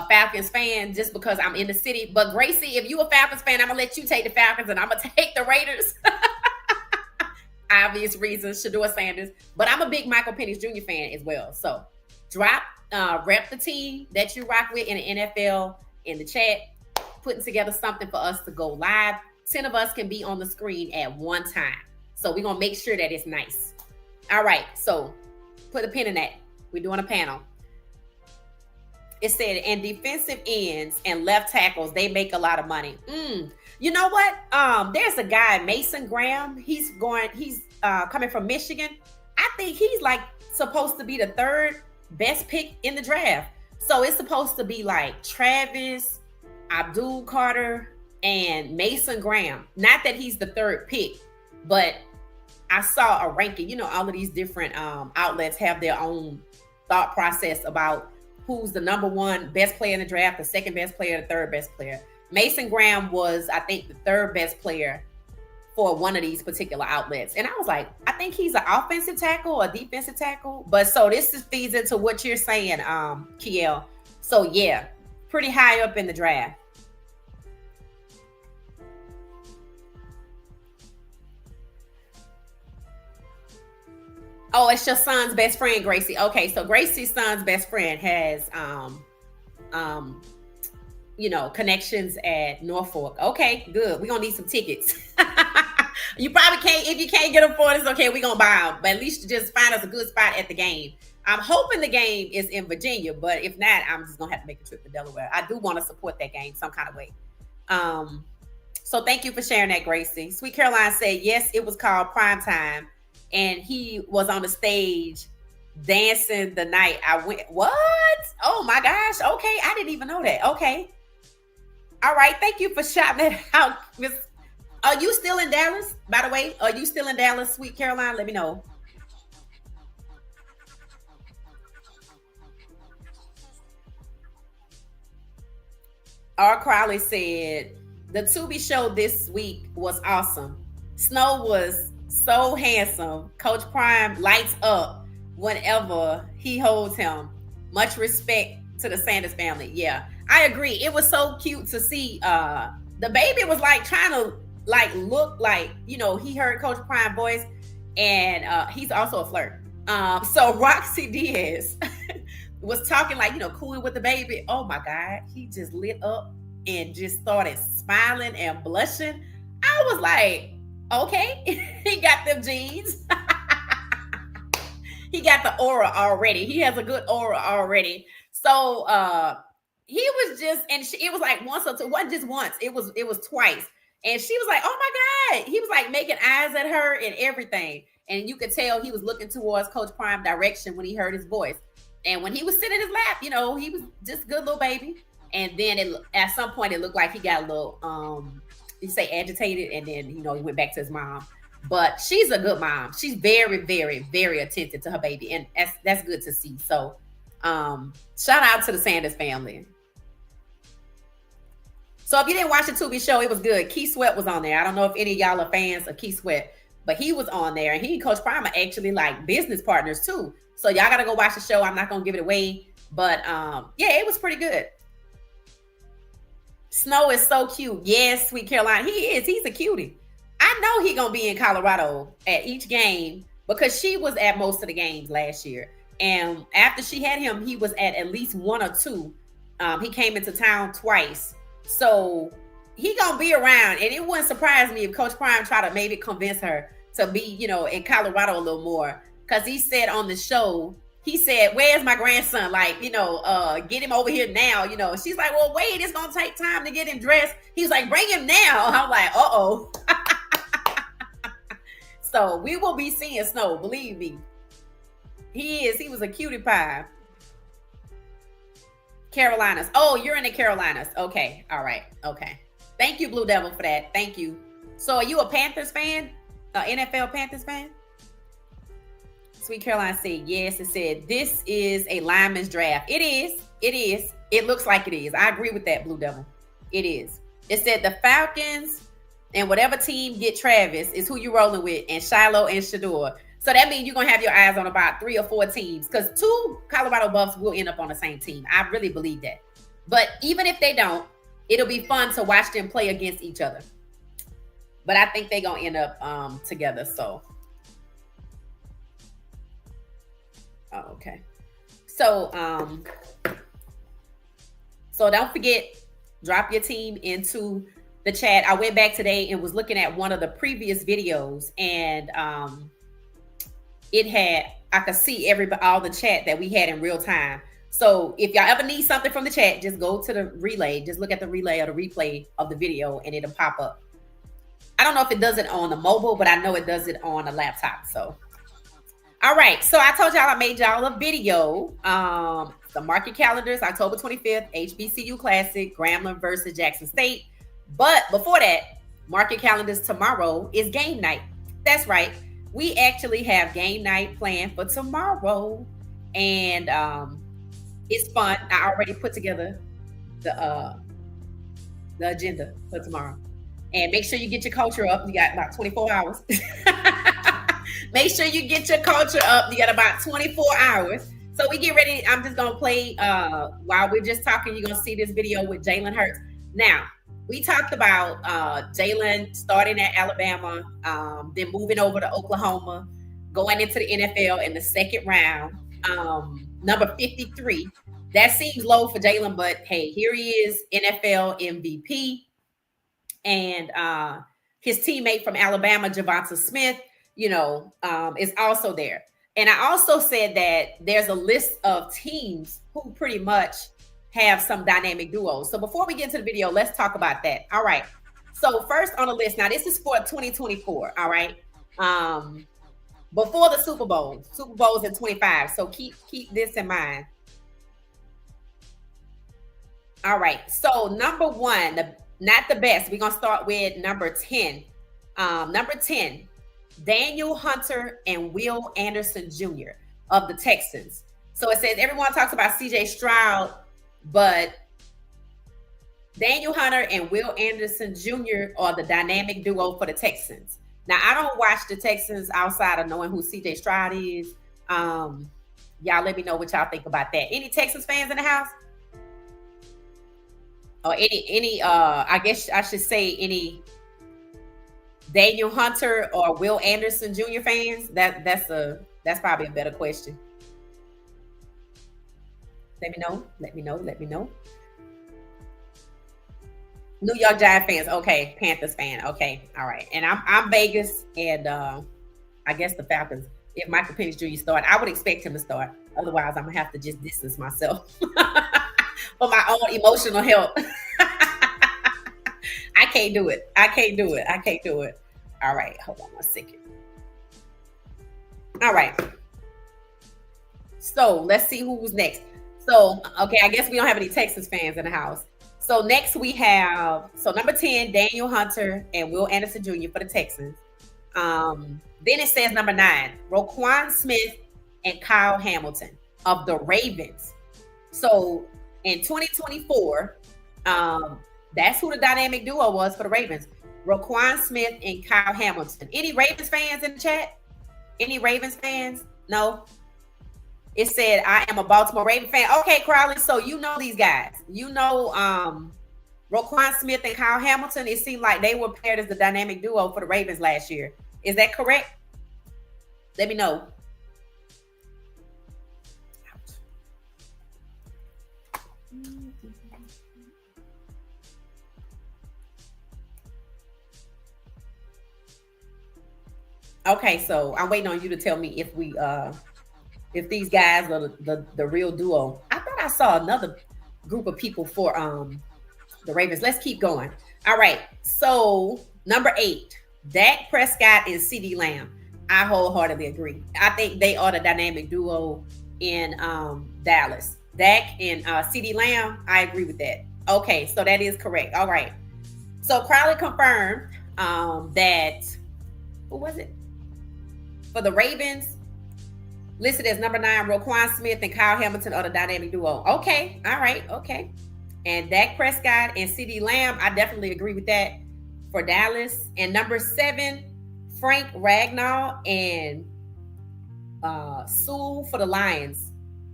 Falcons fan just because I'm in the city. But Gracie, if you a Falcons fan, I'm going to let you take the Falcons and I'm going to take the Raiders. Obvious reasons, Shedeur Sanders. But I'm a big Michael Penix Jr. fan as well. So rep the team that you rock with in the NFL in the chat, putting together something for us to go live. 10 of us can be on the screen at one time. So we're going to make sure that it's nice. All right. So put a pin in that. We're doing a panel. It said, and defensive ends and left tackles, they make a lot of money. You know what? There's a guy, Mason Graham. He's coming from Michigan. I think he's like supposed to be the third best pick in the draft. So it's supposed to be like Travis, Abdul Carter, and Mason Graham. Not that he's the third pick, but I saw a ranking. All of these different outlets have their own thought process about who's the number one best player in the draft, the second best player, the third best player. Mason Graham was, I think, the third best player for one of these particular outlets. And I was like, I think he's an offensive tackle or defensive tackle. But so this feeds into what you're saying, Kiel. So yeah, pretty high up in the draft. Oh, it's your son's best friend, Gracie. Okay, so Gracie's son's best friend has connections at Norfolk. Okay, good. We're gonna need some tickets. You probably can't, if you can't get them for us, okay, we're gonna buy them. But at least just find us a good spot at the game. I'm hoping the game is in Virginia, but if not, I'm just gonna have to make a trip to Delaware. I do want to support that game some kind of way. So thank you for sharing that, Gracie. Sweet Caroline said, yes, it was called Prime Time. And he was on the stage dancing the night I went. What? Oh my gosh. Okay. I didn't even know that. Okay. All right. Thank you for shouting that out. Are you still in Dallas? By the way, are you still in Dallas, Sweet Caroline? Let me know. R. Crowley said, the Tubi show this week was awesome. Snow was so handsome. Coach Prime lights up whenever he holds him. Much respect to the Sanders family. Yeah, I agree. It was so cute to see. The baby was like trying to look like, he heard Coach Prime's voice, and he's also a flirt. So Roxy Diaz was talking cooling with the baby. Oh my God, he just lit up and just started smiling and blushing. I was like, okay, he got them jeans. He got the aura already. He has a good aura already. So he was just, and it was like once or two, it wasn't just once. It was twice. And she was like, oh my God. He was like making eyes at her and everything. And you could tell he was looking towards Coach Prime direction when he heard his voice. And when he was sitting in his lap, he was just a good little baby. And then at some point, it looked like he got a little, you say agitated. And then, he went back to his mom. But she's a good mom. She's very, very, very attentive to her baby, and that's good to see. So, shout out to the Sanders family. So if you didn't watch the Tubi show, it was good. Key Sweat was on there. I don't know if any of y'all are fans of Key Sweat, but he was on there, and he and Coach Prime are actually like business partners too. So y'all gotta go watch the show. I'm not gonna give it away, but yeah, it was pretty good. Snow is so cute. Yes, Sweet Caroline. He is. He's a cutie. I know he gonna be in Colorado at each game because she was at most of the games last year. And after she had him, he was at least one or two. He came into town twice. So he gonna be around. And it wouldn't surprise me if Coach Prime tried to maybe convince her to be, in Colorado a little more. Because he said on the show, he said, "Where's my grandson? Like, get him over here now." She's like, "Well, wait, it's gonna take time to get him dressed." He's like, "Bring him now." I'm like, "Uh-oh." So we will be seeing Snow, believe me. He is. He was a cutie pie. Carolinas. Oh, you're in the Carolinas. Okay. All right. Okay. Thank you, Blue Devil, for that. Thank you. So are you a Panthers fan? NFL Panthers fan? Sweet Caroline said, yes. It said, this is a lineman's draft. It is. It is. It looks like it is. I agree with that, Blue Devil. It is. It said the Falcons and whatever team get Travis is who you're rolling with, and Shiloh and Shedeur. So that means you're going to have your eyes on about 3 or 4 teams, because 2 Colorado Buffs will end up on the same team. I really believe that. But even if they don't, it'll be fun to watch them play against each other. But I think they're going to end up together. So, okay. So don't forget, drop your team into the chat. I went back today and was looking at one of the previous videos, and I could see all the chat that we had in real time. So if y'all ever need something from the chat, just go to the relay. Just look at the relay or the replay of the video, and it'll pop up. I don't know if it does it on the mobile, but I know it does it on a laptop. So, all right. So I told y'all I made y'all a video. The market calendars, October 25th, HBCU Classic, Grambling versus Jackson State. But before that, market calendars tomorrow is game night. That's right. We actually have game night planned for tomorrow. And it's fun. I already put together the agenda for tomorrow. And make sure you get your culture up. You got about 24 hours. Make sure you get your culture up. You got about 24 hours. So we get ready. I'm just going to play while we're just talking. You're going to see this video with Jalen Hurts. Now, we talked about Jalen starting at Alabama, then moving over to Oklahoma, going into the NFL in the second round, number 53. That seems low for Jalen, but hey, here he is, NFL MVP. And his teammate from Alabama, Davonta Smith, is also there. And I also said that there's a list of teams who pretty much have some dynamic duos. So before we get into the video, let's talk about that. All right. So first on the list, now this is for 2024. All right. Before the Super Bowl's in 25. So keep this in mind. All right. So number 1, not the best. We're going to start with number 10. Number 10, Daniel Hunter and Will Anderson Jr. of the Texans. So it says everyone talks about CJ Stroud, but Daniel Hunter and Will Anderson Jr. are the dynamic duo for the Texans. Now, I don't watch the Texans outside of knowing who CJ Stroud is. Y'all let me know what y'all think about that. Any Texans fans in the house? Or any I guess I should say any Daniel Hunter or Will Anderson Jr. fans? That's probably a better question. Let me know. New York Giants fans. Okay. Panthers fan. Okay. All right. And I'm Vegas, and I guess the Falcons. If Michael Penix Jr. start, I would expect him to start. Otherwise, I'm gonna have to just distance myself for my own emotional health. I can't do it. All right. Hold on 1 second. All right. So let's see who's next. So, okay, I guess we don't have any Texas fans in the house. So next we have, number 10, Daniel Hunter and Will Anderson Jr. for the Texans. Then it says number 9, Roquan Smith and Kyle Hamilton of the Ravens. So in 2024, that's who the dynamic duo was for the Ravens. Roquan Smith and Kyle Hamilton. Any Ravens fans in the chat? Any Ravens fans? No? It said, I am a Baltimore Raven fan. Okay, Crowley, so you know these guys. You know Roquan Smith and Kyle Hamilton. It seemed like they were paired as the dynamic duo for the Ravens last year. Is that correct? Let me know. Okay, so I'm waiting on you to tell me if these guys are the real duo. I thought I saw another group of people for the Ravens. Let's keep going. All right. So number 8, Dak Prescott and CeeDee Lamb. I wholeheartedly agree. I think they are the dynamic duo in Dallas. Dak and CeeDee Lamb, I agree with that. Okay, so that is correct. All right. So Crowley confirmed that, who was it? For the Ravens, listed as number 9, Roquan Smith and Kyle Hamilton are the dynamic duo. Okay, all right, okay. And Dak Prescott and CeeDee Lamb, I definitely agree with that for Dallas. And number 7, Frank Ragnow and Sewell for the Lions.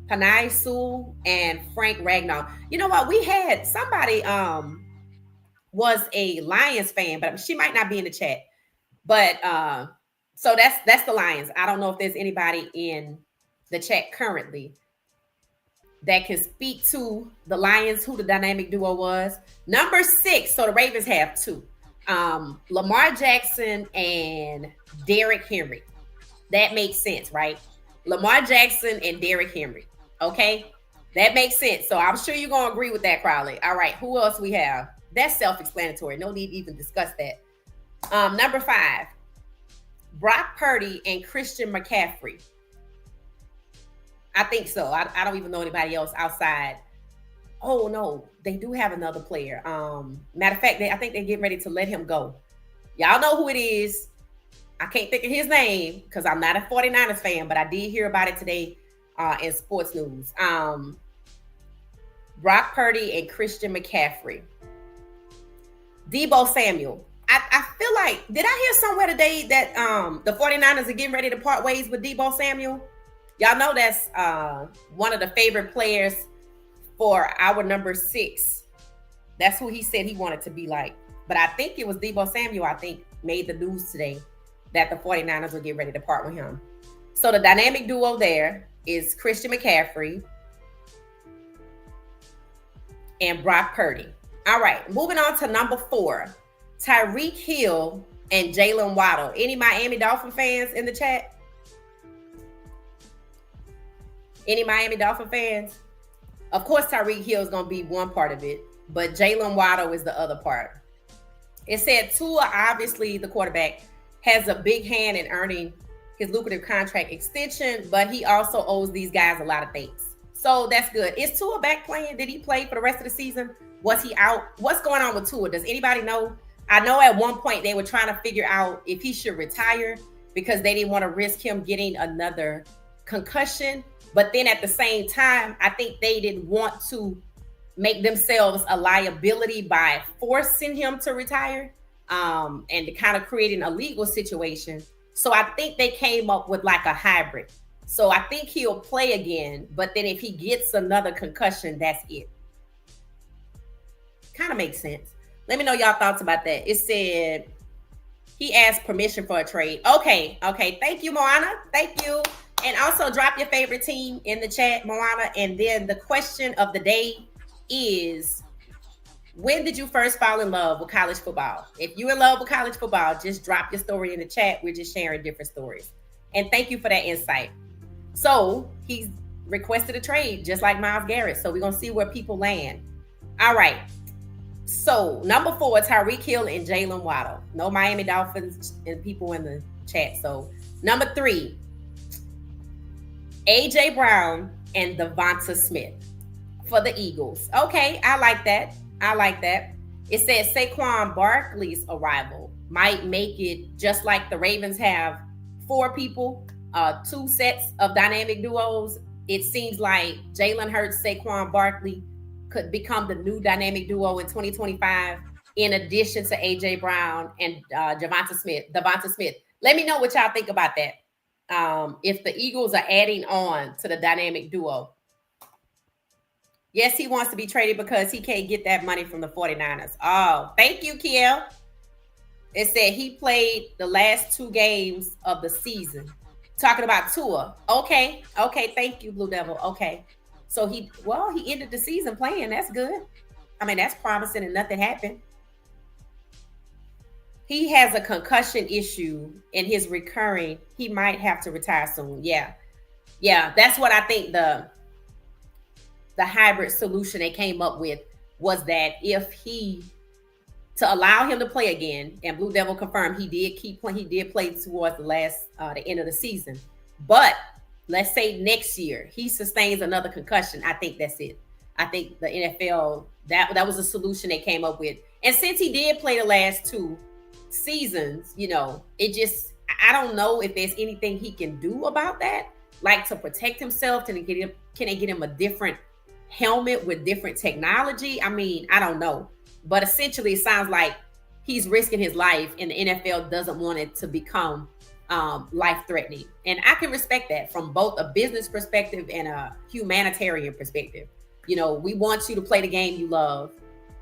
Panay Sewell and Frank Ragnow. You know what? We had somebody was a Lions fan, but she might not be in the chat. But so that's the Lions. I don't know if there's anybody in the chat currently that can speak to the Lions, who the dynamic duo was. Number 6, so the Ravens have 2. Lamar Jackson and Derrick Henry. That makes sense, right? Lamar Jackson and Derrick Henry. Okay, that makes sense. So I'm sure you're going to agree with that, Crowley. All right, who else we have? That's self-explanatory. No need to even discuss that. Number 5, Brock Purdy and Christian McCaffrey. I think so. I don't even know anybody else outside. Oh, no, they do have another player. Matter of fact, I think they're getting ready to let him go. Y'all know who it is. I can't think of his name because I'm not a 49ers fan, but I did hear about it today in sports news. Brock Purdy and Christian McCaffrey. Debo Samuel. I feel like, did I hear somewhere today that the 49ers are getting ready to part ways with Debo Samuel? Y'all know that's one of the favorite players for our number 6. That's who he said he wanted to be like. But I think it was Debo Samuel, I think, made the news today that the 49ers will get ready to part with him. So the dynamic duo there is Christian McCaffrey and Brock Purdy. All right, moving on to number 4. Tyreek Hill and Jalen Waddle. Any Miami Dolphin fans in the chat? Any Miami Dolphin fans? Of course, Tyreek Hill is going to be one part of it, but Jalen Waddle is the other part. It said Tua, obviously the quarterback, has a big hand in earning his lucrative contract extension, but he also owes these guys a lot of things. So that's good. Is Tua back playing? Did he play for the rest of the season? Was he out? What's going on with Tua? Does anybody know? I know at one point they were trying to figure out if he should retire because they didn't want to risk him getting another concussion. But then at the same time, I think they didn't want to make themselves a liability by forcing him to retire and to kind of creating a legal situation. So I think they came up with like a hybrid. So I think he'll play again, but then if he gets another concussion, that's it. Kind of makes sense. Let me know y'all thoughts about that. It said he asked permission for a trade. Okay. Thank you, Moana. Thank you. And also drop your favorite team in the chat, Moana. And then the question of the day is, when did you first fall in love with college football? If you're in love with college football, just drop your story in the chat. We're just sharing different stories. And thank you for that insight. So he's requested a trade, just like Myles Garrett. So we're going to see where people land. All right. So number 4, Tyreek Hill and Jalen Waddle. No Miami Dolphins and people in the chat. So number 3, AJ Brown and Davonta Smith for the Eagles. Okay, I like that. It says Saquon Barkley's arrival might make it just like the Ravens have four people, two sets of dynamic duos. It seems like Jalen Hurts, Saquon Barkley could become the new dynamic duo in 2025, in addition to AJ Brown and Davonta Smith. Let me know what y'all think about that. If the Eagles are adding on to the dynamic duo. Yes, he wants to be traded because he can't get that money from the 49ers. Oh, thank you, Kiel. It said he played the last two games of the season. Talking about Tua. Okay. Thank you, Blue Devil. Okay. So he ended the season playing. That's good. I mean, that's promising and nothing happened. He has a concussion issue and his recurring. He might have to retire soon. Yeah. That's what I think the hybrid solution they came up with was that to allow him to play again, and Blue Devil confirmed he did keep playing. He did play towards the end of the season. But let's say next year he sustains another concussion. I think that's it. I think the NFL, that was a solution they came up with. And since he did play the last two seasons, I don't know if there's anything he can do about that, like to protect himself. Can they get him a different helmet with different technology? I mean, I don't know. But essentially, it sounds like he's risking his life, and the NFL doesn't want it to become life-threatening. And I can respect that from both a business perspective and a humanitarian perspective. We want you to play the game you love.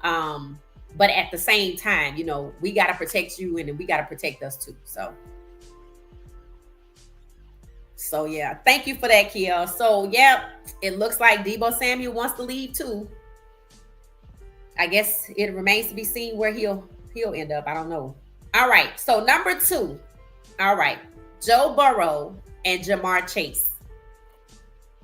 But at the same time, we got to protect you, and we got to protect us too. So yeah, thank you for that, Kia. So yeah, it looks like Deebo Samuel wants to leave too. I guess it remains to be seen where he'll end up. I don't know. All right. So number 2. All right. Joe Burrow and Jamar Chase.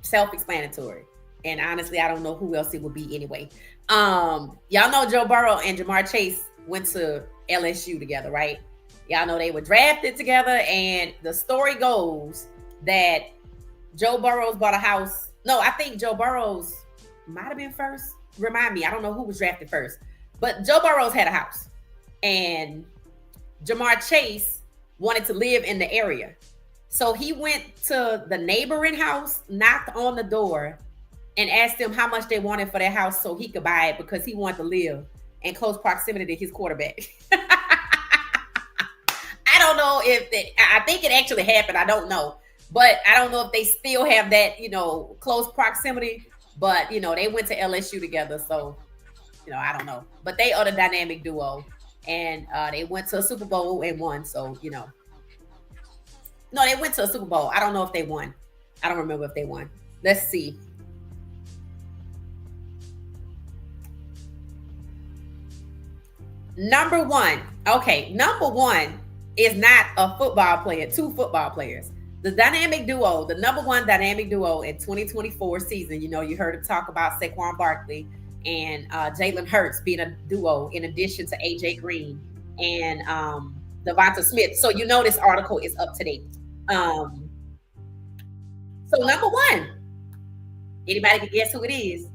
Self-explanatory. And honestly, I don't know who else it would be anyway. Y'all know Joe Burrow and Jamar Chase went to LSU together, right? Y'all know they were drafted together, and the story goes that Joe Burrows bought a house. No, I think Joe Burrows might have been first. Remind me, I don't know who was drafted first, but Joe Burrows had a house, and Jamar Chase wanted to live in the area. So he went to the neighboring house, knocked on the door, and asked them how much they wanted for their house so he could buy it, because he wanted to live in close proximity to his quarterback. I don't know I think it actually happened. I don't know. But I don't know if they still have that, close proximity. But, they went to LSU together. So, I don't know. But they are the dynamic duo. And they went to a Super Bowl and won. So, No, they went to a Super Bowl. I don't know if they won. I don't remember if they won. Let's see. Number 1. Okay, number 1 is not a football player. 2 football players. The dynamic duo, the number 1 dynamic duo in 2024 season, you heard him talk about Saquon Barkley and Jalen Hurts being a duo in addition to AJ Green and Davonta Smith. So this article is up to date. So number 1, anybody can guess who it is?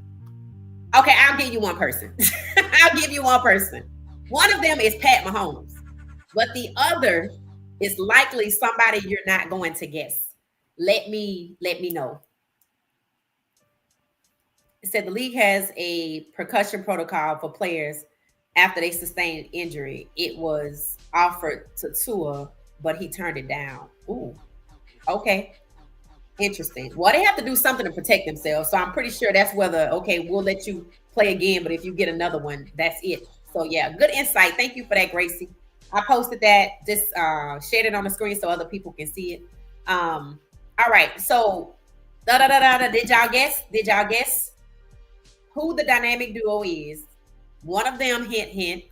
Okay, I'll give you one person. I'll give you one person. One of them is Pat Mahomes, but the other is likely somebody you're not going to guess. Let me know. It said the league has a percussion protocol for players after they sustain injury. It was offered to Tua, but he turned it down. Ooh, okay. Interesting. Well, they have to do something to protect themselves. So I'm pretty sure that's whether, we'll let you play again, but if you get another one, that's it. So yeah, good insight. Thank you for that, Gracie. I posted that, just shared it on the screen so other people can see it. All right. So, did y'all guess? Did y'all guess who the dynamic duo is? One of them, hint,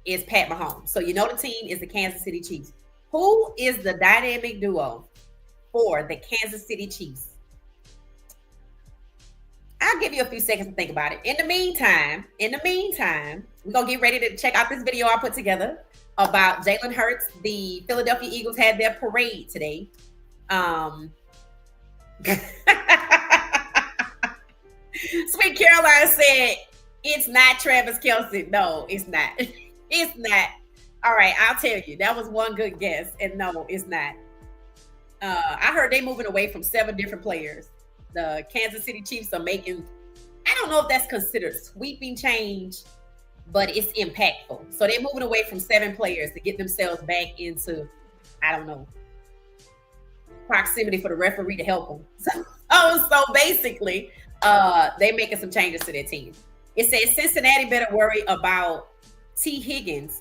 is Pat Mahomes. So, the team is the Kansas City Chiefs. Who is the dynamic duo for the Kansas City Chiefs? I'll give you a few seconds to think about it. In the meantime, we're going to get ready to check out this video I put together about Jalen Hurts. The Philadelphia Eagles had their parade today. Sweet Caroline said, it's not Travis Kelce. No, it's not. It's not. All right, I'll tell you. That was one good guess. And no, it's not. I heard they moving away from 7 different players. The Kansas City Chiefs are making, I don't know if that's considered sweeping change, but it's impactful. So they're moving away from 7 players to get themselves back into, I don't know, proximity for the referee to help them. So basically, they making some changes to their team. It says Cincinnati better worry about T. Higgins.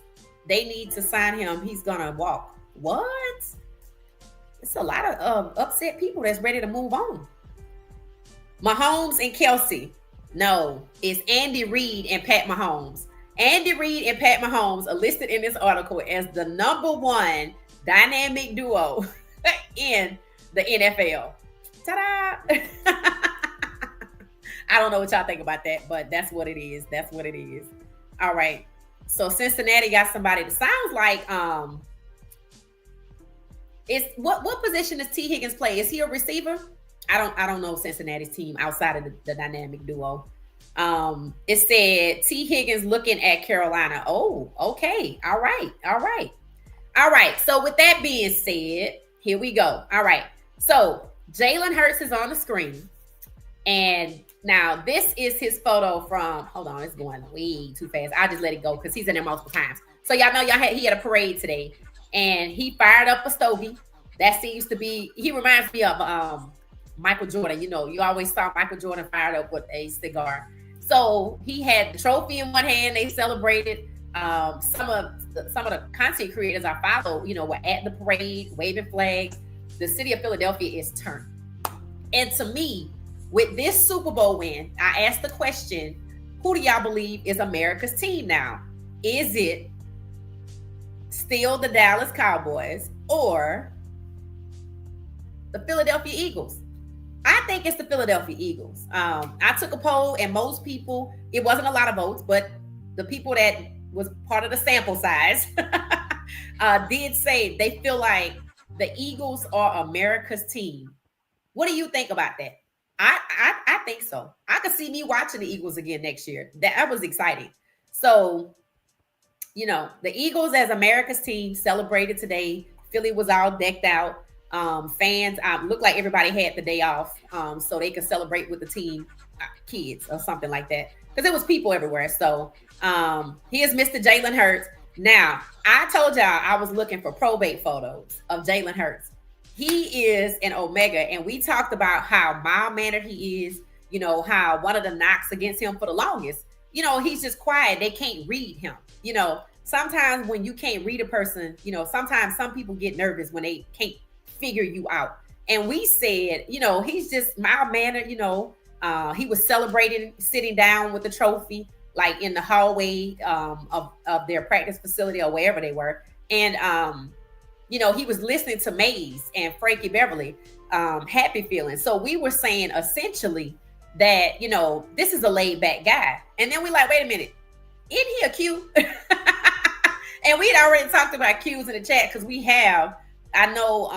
They need to sign him. He's gonna walk. What? It's a lot of upset people that's ready to move on. Mahomes and Kelsey. No, it's Andy Reid and Pat Mahomes. Andy Reid and Pat Mahomes are listed in this article as the #1 dynamic duo in the NFL. Ta-da! I don't know what y'all think about that, but that's what it is. That's what it is. All right. So Cincinnati got somebody that sounds like it's what position does T. Higgins play? Is he a receiver? I don't know Cincinnati's team outside of the dynamic duo. It said T. Higgins looking at Carolina. Oh, okay. All right. So with that being said, here we go. All right. So Jalen Hurts is on the screen. And now this is his photo from, hold on, it's going way too fast. I'll just let it go because he's in there multiple times. So y'all know he had a parade today. And he fired up a stogie. That seems to be, he reminds me of Michael Jordan. You know, you always saw Michael Jordan fired up with a cigar. So he had the trophy in one hand. They celebrated. Some of the content creators I follow, were at the parade, waving flags. The city of Philadelphia is turned. And to me, with this Super Bowl win, I asked the question, who do y'all believe is America's team now? Is it still the Dallas Cowboys or the Philadelphia Eagles? I think it's the Philadelphia Eagles. I took a poll and most people, it wasn't a lot of votes, but the people that was part of the sample size did say they feel like the Eagles are America's team. What do you think about that? I think so. I could see me watching the Eagles again next year. That was exciting. So, the Eagles as America's team celebrated today. Philly was all decked out. Fans looked like everybody had the day off so they could celebrate with the team kids or something like that because there was people everywhere. So here's Mr. Jalen Hurts. Now, I told y'all I was looking for probate photos of Jalen Hurts. He is an Omega, and we talked about how mild-mannered he is, how one of the knocks against him for the longest, he's just quiet. They can't read him. Sometimes when you can't read a person, sometimes some people get nervous when they can't figure you out. And we said, he's just mild-mannered, he was celebrating, sitting down with the trophy, like in the hallway of their practice facility or wherever they were. And, he was listening to Maze and Frankie Beverly, Happy Feeling. So we were saying essentially that, this is a laid back guy. And then we like, wait a minute, isn't he a Q? And we had already talked about Qs in the chat because we have, I know,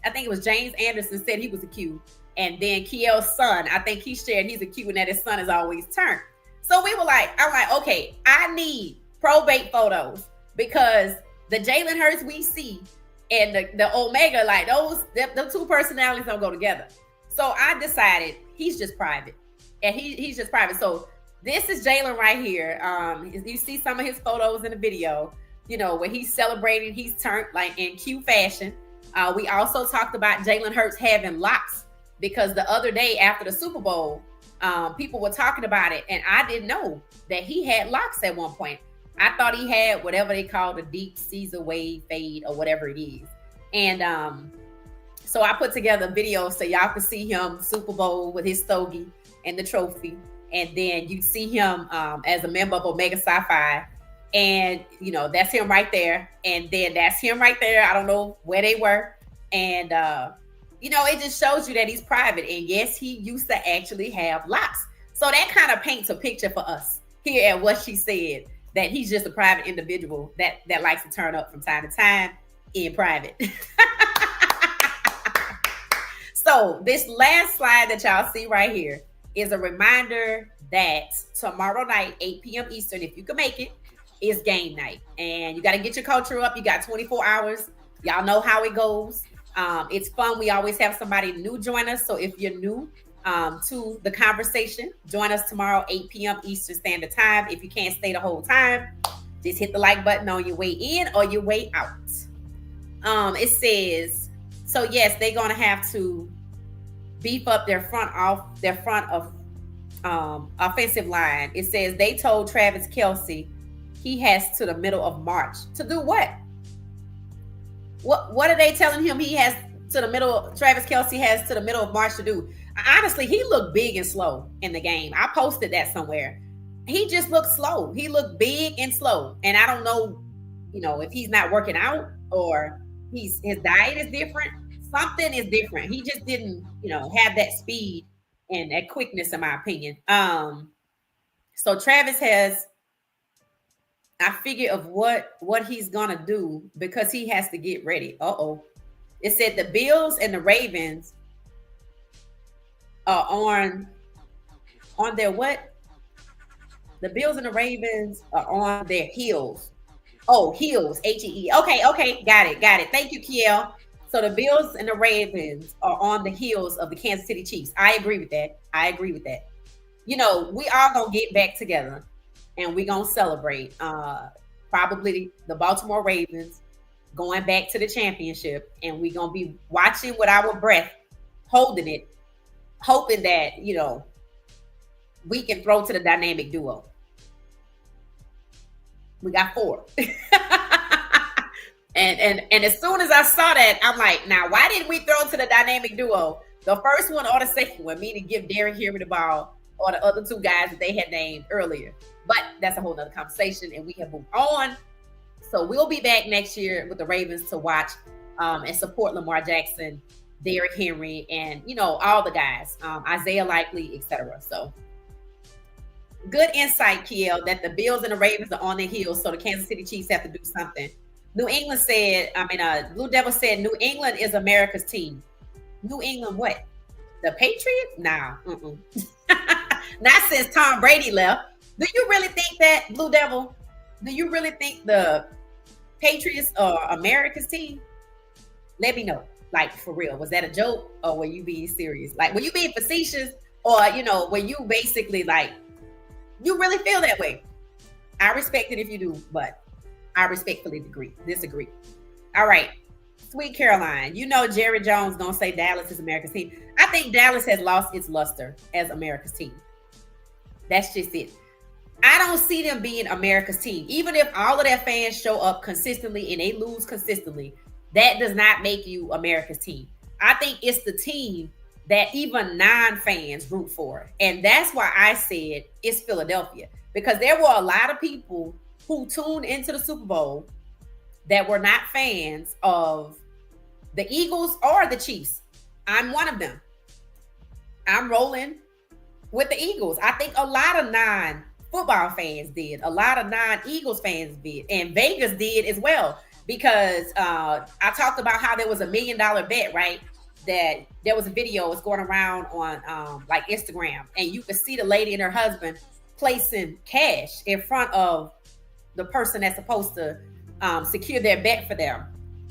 I think it was James Anderson said he was a Q. And then Kiel's son, I think he shared he's a Q and that his son is always turned. So we were like, I'm like, okay, I need probate photos because the Jalen Hurts we see and the Omega, like the two personalities don't go together. So I decided he's just private. And he's just private. So this is Jalen right here. You see some of his photos in the video, where he's celebrating, he's turned like in Q fashion. We also talked about Jalen Hurts having locks because the other day after the Super Bowl, people were talking about it. And I didn't know that he had locks at one point. I thought he had whatever they call the deep Caesar wave fade or whatever it is. And so I put together a video so y'all can see him Super Bowl with his stogie and the trophy. And then you see him as a member of Omega Psi-Phi. And, that's him right there. And then that's him right there. I don't know where they were. And, it just shows you that he's private. And yes, he used to actually have locks. So that kind of paints a picture for us here at what she said, that he's just a private individual that likes to turn up from time to time in private. So this last slide that y'all see right here, is a reminder that tomorrow night, 8 p.m. Eastern, if you can make it, it's game night. And you got to get your culture up. You got 24 hours. Y'all know how it goes. It's fun. We always have somebody new join us. So if you're new to the conversation, join us tomorrow, 8 p.m. Eastern Standard Time. If you can't stay the whole time, just hit the like button on your way in or your way out. It says, so yes, they're going to have to beef up their front of offensive line. It says they told Travis Kelce he has to the middle of March to do what? What are they telling him he has to the middle? Travis Kelce has to the middle of March to do. Honestly, he looked big and slow in the game. I posted that somewhere. He just looked slow. He looked big and slow, and I don't know, if he's not working out or his diet is different. Something is different. He just didn't, have that speed and that quickness, in my opinion. So Travis has a figure of what he's gonna do because he has to get ready. It said the Bills and the Ravens are on their what? The Bills and the Ravens are on their heels. Oh, heels, H-E-E. Okay, got it. Thank you, Kiel. So the Bills and the Ravens are on the heels of the Kansas City Chiefs. I agree with that. We all gonna get back together and we gonna celebrate. Probably the Baltimore Ravens going back to the championship, and we gonna be watching with our breath, holding it, hoping that we can throw to the dynamic duo. We got 4. And as soon as I saw that, I'm like, now why didn't we throw to the dynamic duo? The first one or the second one, meaning give Derrick Henry the ball or the other 2 guys that they had named earlier. But that's a whole nother conversation, and we have moved on. So we'll be back next year with the Ravens to watch and support Lamar Jackson, Derrick Henry, and all the guys, Isaiah Likely, etc. So good insight, Kiel, that the Bills and the Ravens are on their heels, so the Kansas City Chiefs have to do something. Blue Devil said New England is America's team. New England what? The Patriots? Nah. Not since Tom Brady left. Do you really think that, Blue Devil? Do you really think the Patriots are America's team? Let me know. Like, for real. Was that a joke or were you being serious? Like, were you being facetious or, were you basically like, you really feel that way? I respect it if you do, but I respectfully disagree. All right. Sweet Caroline, Jerry Jones gonna say Dallas is America's team. I think Dallas has lost its luster as America's team. That's just it. I don't see them being America's team. Even if all of their fans show up consistently and they lose consistently, that does not make you America's team. I think it's the team that even non-fans root for. And that's why I said it's Philadelphia. Because there were a lot of people who tuned into the Super Bowl that were not fans of the Eagles or the Chiefs. I'm one of them. I'm rolling with the Eagles. I think a lot of non-football fans did. A lot of non-Eagles fans did. And Vegas did as well. Because I talked about how there was $1 million bet, right? That there was a video was going around on like Instagram. And you could see the lady and her husband placing cash in front of the person that's supposed to secure their bet for them.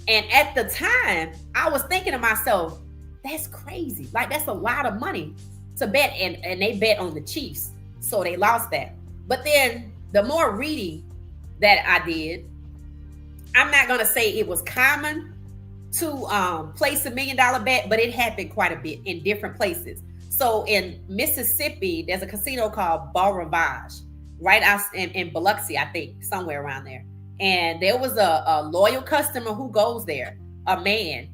And at the time, I was thinking to myself, that's crazy. Like, that's a lot of money to bet. And they bet on the Chiefs. So they lost that. But then the more reading that I did, I'm not going to say it was common to place $1 million bet, but it happened quite a bit in different places. So in Mississippi, there's a casino called Beau Rivage, right out in Biloxi, I think, somewhere around there. And there was a loyal customer who goes there, a man.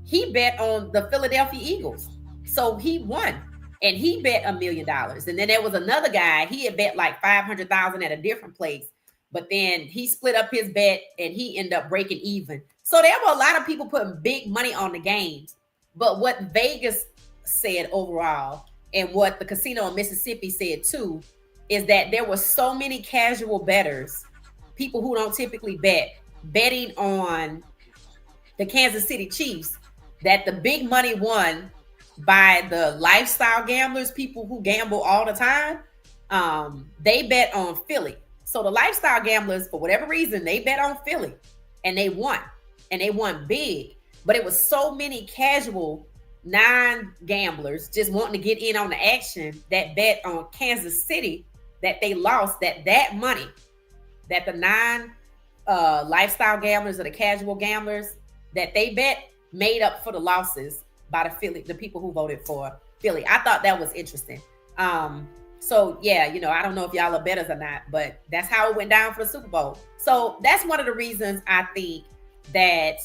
He bet on the Philadelphia Eagles. So he won. And he bet $1 million. And then there was another guy, he had bet like $500,000 at a different place. But then he split up his bet and he ended up breaking even. So there were a lot of people putting big money on the games. But what Vegas said overall, and what the casino in Mississippi said too, is that there were so many casual bettors, people who don't typically bet, betting on the Kansas City Chiefs, that the big money won by the lifestyle gamblers, people who gamble all the time. They bet on Philly. So the lifestyle gamblers, for whatever reason, they bet on Philly and they won. And they won big. But it was so many casual non-gamblers just wanting to get in on the action that bet on Kansas City that they lost that money that the lifestyle gamblers or the casual gamblers that they bet made up for the losses by the people who voted for Philly. I thought that was interesting. So yeah, I don't know if y'all are bettors or not, but that's how it went down for the Super Bowl. So that's one of the reasons I think that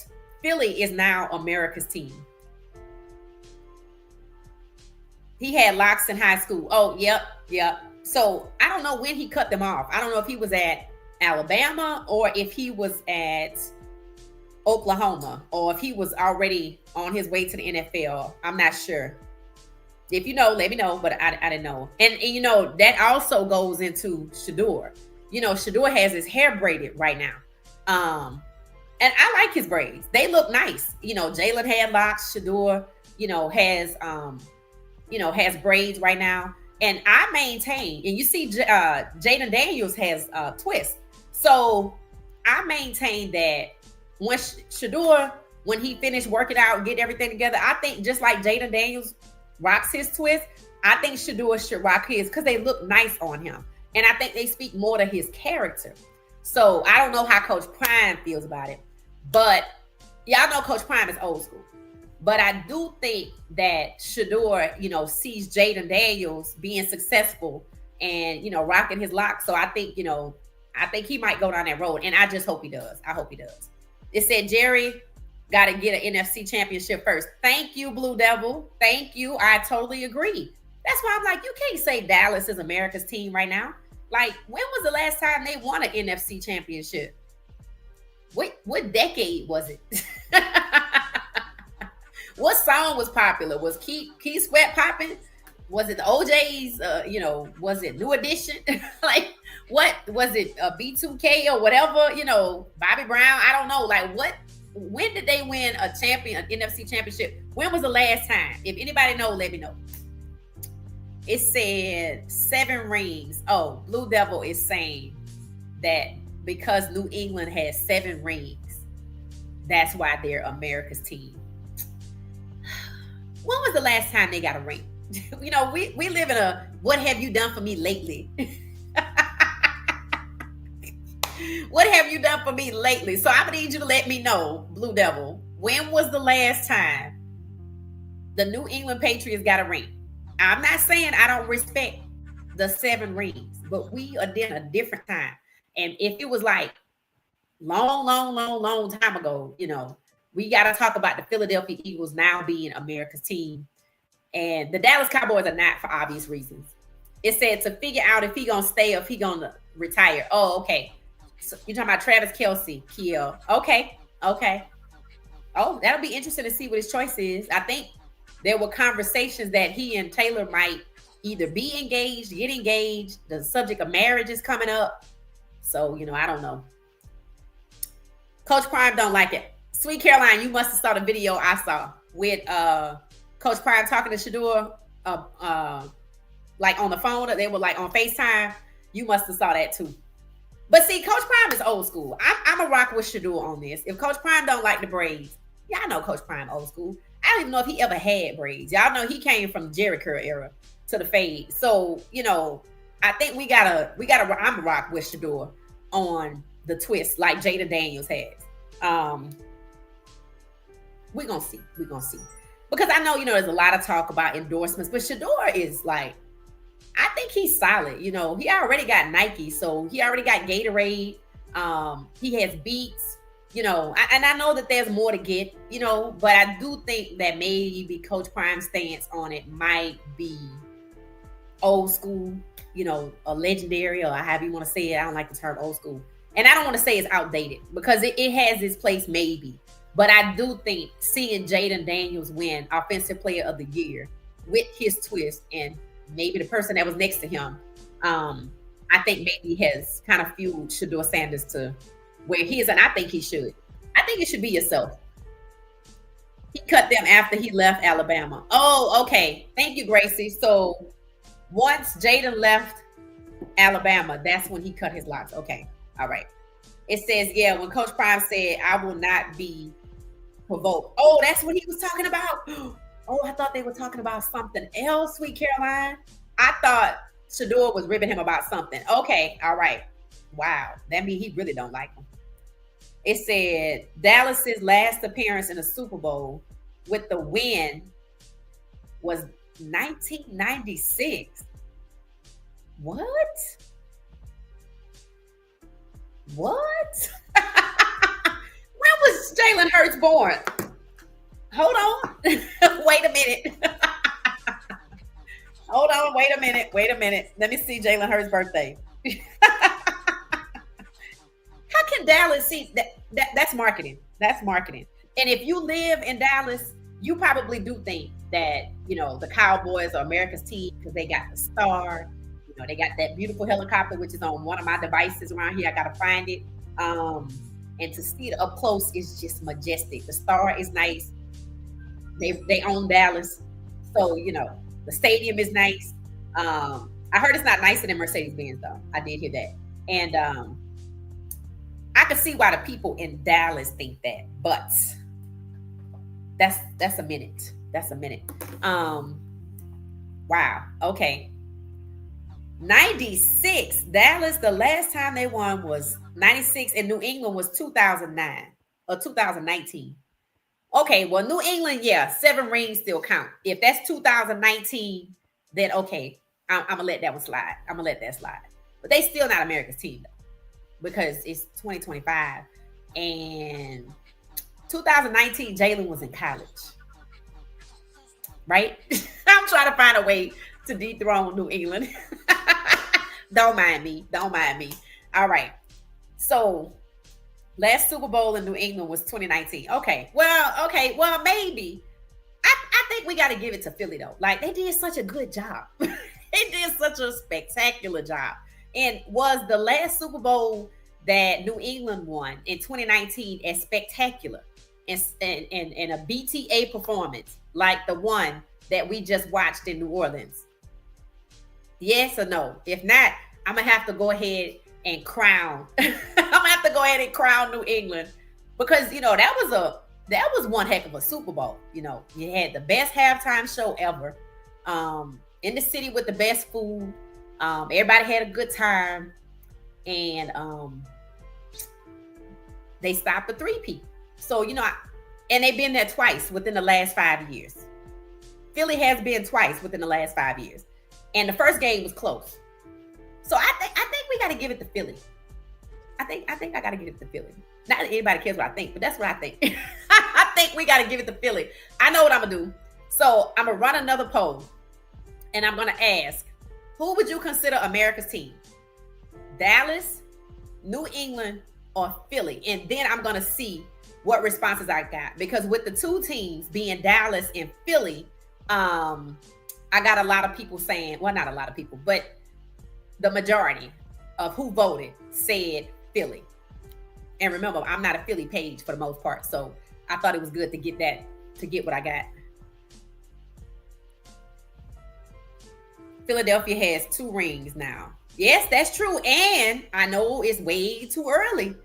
Philly is now America's team. He had locks in high school. Oh, yep. So I don't know when he cut them off. I don't know if he was at Alabama or if he was at Oklahoma or if he was already on his way to the NFL. I'm not sure. If you know, let me know, but I didn't know. And that also goes into Shedeur. Shedeur has his hair braided right now. And I like his braids. They look nice. Jalen had locks. Shedeur, has braids right now. And I maintain, and you see Jaden Daniels has twists. So I maintain that when Shedeur, when he finished working out and getting everything together, I think just like Jaden Daniels rocks his twist, I think Shedeur should rock his because they look nice on him. And I think they speak more to his character. So I don't know how Coach Prime feels about it. But y'all know Coach Prime is old school. But I do think that Shedeur, sees Jaden Daniels being successful and, rocking his locks. So I think, he might go down that road. And I just hope he does. I hope he does. It said Jerry got to get an NFC championship first. Thank you, Blue Devil. Thank you. I totally agree. That's why I'm like, you can't say Dallas is America's team right now. Like, when was the last time they won an NFC championship? What decade was it? What song was popular? Was Keith Sweat popping? Was it the OJ's? Was it New Edition? Like, what was it? B2K or whatever? Bobby Brown. I don't know. Like, what? When did they win an NFC championship? When was the last time? If anybody knows, let me know. It said 7 rings. Oh, Blue Devil is saying that because New England has 7 rings, that's why they're America's team. When was the last time they got a ring? We live in a what have you done for me lately? What have you done for me lately? So I'm gonna need you to let me know, Blue Devil, when was the last time the New England Patriots got a ring? I'm not saying I don't respect the 7 rings, but we are in a different time. And if it was like long time ago, we got to talk about the Philadelphia Eagles now being America's team. And the Dallas Cowboys are not, for obvious reasons. It said to figure out if he going to stay or if he going to retire. Oh, okay. So you're talking about Travis Kelce, Kiel. Okay. Oh, that'll be interesting to see what his choice is. I think there were conversations that he and Taylor might either be engaged, get engaged. The subject of marriage is coming up. So, I don't know. Coach Prime don't like it. Sweet Caroline, you must have saw the video I saw with Coach Prime talking to Shedeur, like on the phone. They were like on FaceTime. You must have saw that too. But see, Coach Prime is old school. I'm a rock with Shedeur on this. If Coach Prime don't like the braids, y'all know Coach Prime old school. I don't even know if he ever had braids. Y'all know he came from the Jerry Curl era to the fade. So, I think we gotta I'm a rock with Shedeur on the twist like Jada Daniels has. We're gonna see. Because I know, there's a lot of talk about endorsements, but Shedeur is like, I think he's solid. He already got Nike, so he already got Gatorade. He has Beats, and I know that there's more to get, but I do think that maybe Coach Prime's stance on it might be old school, a legendary, or however you want to say it. I don't like the term old school. And I don't want to say it's outdated because it has its place maybe. But I do think seeing Jaden Daniels win Offensive Player of the Year with his twist and maybe the person that was next to him, I think maybe has kind of fueled Shedeur Sanders to where he is. And I think he should. I think it should be yourself. He cut them after he left Alabama. Oh, okay. Thank you, Gracie. So once Jaden left Alabama. That's when he cut his locks. Okay. All right. It says, yeah, when Coach Prime said, I will not be provoked. Oh, that's what he was talking about. Oh, I thought they were talking about something else, Sweet Caroline. I thought Shedeur was ribbing him about something. Okay. All right. Wow. That means he really don't like him. It said Dallas's last appearance in a Super Bowl with the win was 1996. What? What? When was Jalen Hurts born? Hold on. Wait a minute. Hold on. Wait a minute. Wait a minute. Let me see Jalen Hurts' birthday. How can Dallas see that's marketing? That's marketing. And if you live in Dallas, you probably do think that, the Cowboys are America's team because they got the star. They got that beautiful helicopter, which is on one of my devices around here. I got to find it. And to see it up close is just majestic. The star is nice. They own Dallas. So, the stadium is nice. I heard it's not nicer than Mercedes-Benz, though. I did hear that. And I can see why the people in Dallas think that. But that's a minute. That's a minute. Wow. Okay. 96. Dallas, the last time they won was 96, and New England was 2009 or 2019. Okay, well, New England, yeah, 7 rings still count. If that's 2019, then okay, I'm gonna let that one slide. I'm gonna let that slide. But they still not America's team though, because it's 2025, and 2019, Jalen was in college, right? I'm trying to find a way to dethrone New England. Don't mind me. Don't mind me. All right. So last Super Bowl in New England was 2019. Okay. Well, maybe. I think we got to give it to Philly though. Like they did such a good job. They did such a spectacular job. And was the last Super Bowl that New England won in 2019 as spectacular and a BTA performance like the one that we just watched in New Orleans? Yes or no? If not, I'm gonna have to go ahead and crown. I'm gonna have to go ahead and crown New England because that was one heck of a Super Bowl. You had the best halftime show ever, in the city with the best food. Everybody had a good time, and they stopped the three-peat. So and they've been there twice within the last 5 years. Philly has been twice within the last 5 years. And the first game was close. So I think we got to give it to Philly. I think I got to give it to Philly. Not that anybody cares what I think, but that's what I think. I think we got to give it to Philly. I know what I'm going to do. So I'm going to run another poll. And I'm going to ask, who would you consider America's team? Dallas, New England, or Philly? And then I'm going to see what responses I got. Because with the two teams being Dallas and Philly, I got a lot of people saying, well, not a lot of people, but the majority of who voted said Philly. And remember, I'm not a Philly page for the most part. So I thought it was good to get what I got. Philadelphia has 2 rings now. Yes, that's true. And I know it's way too early.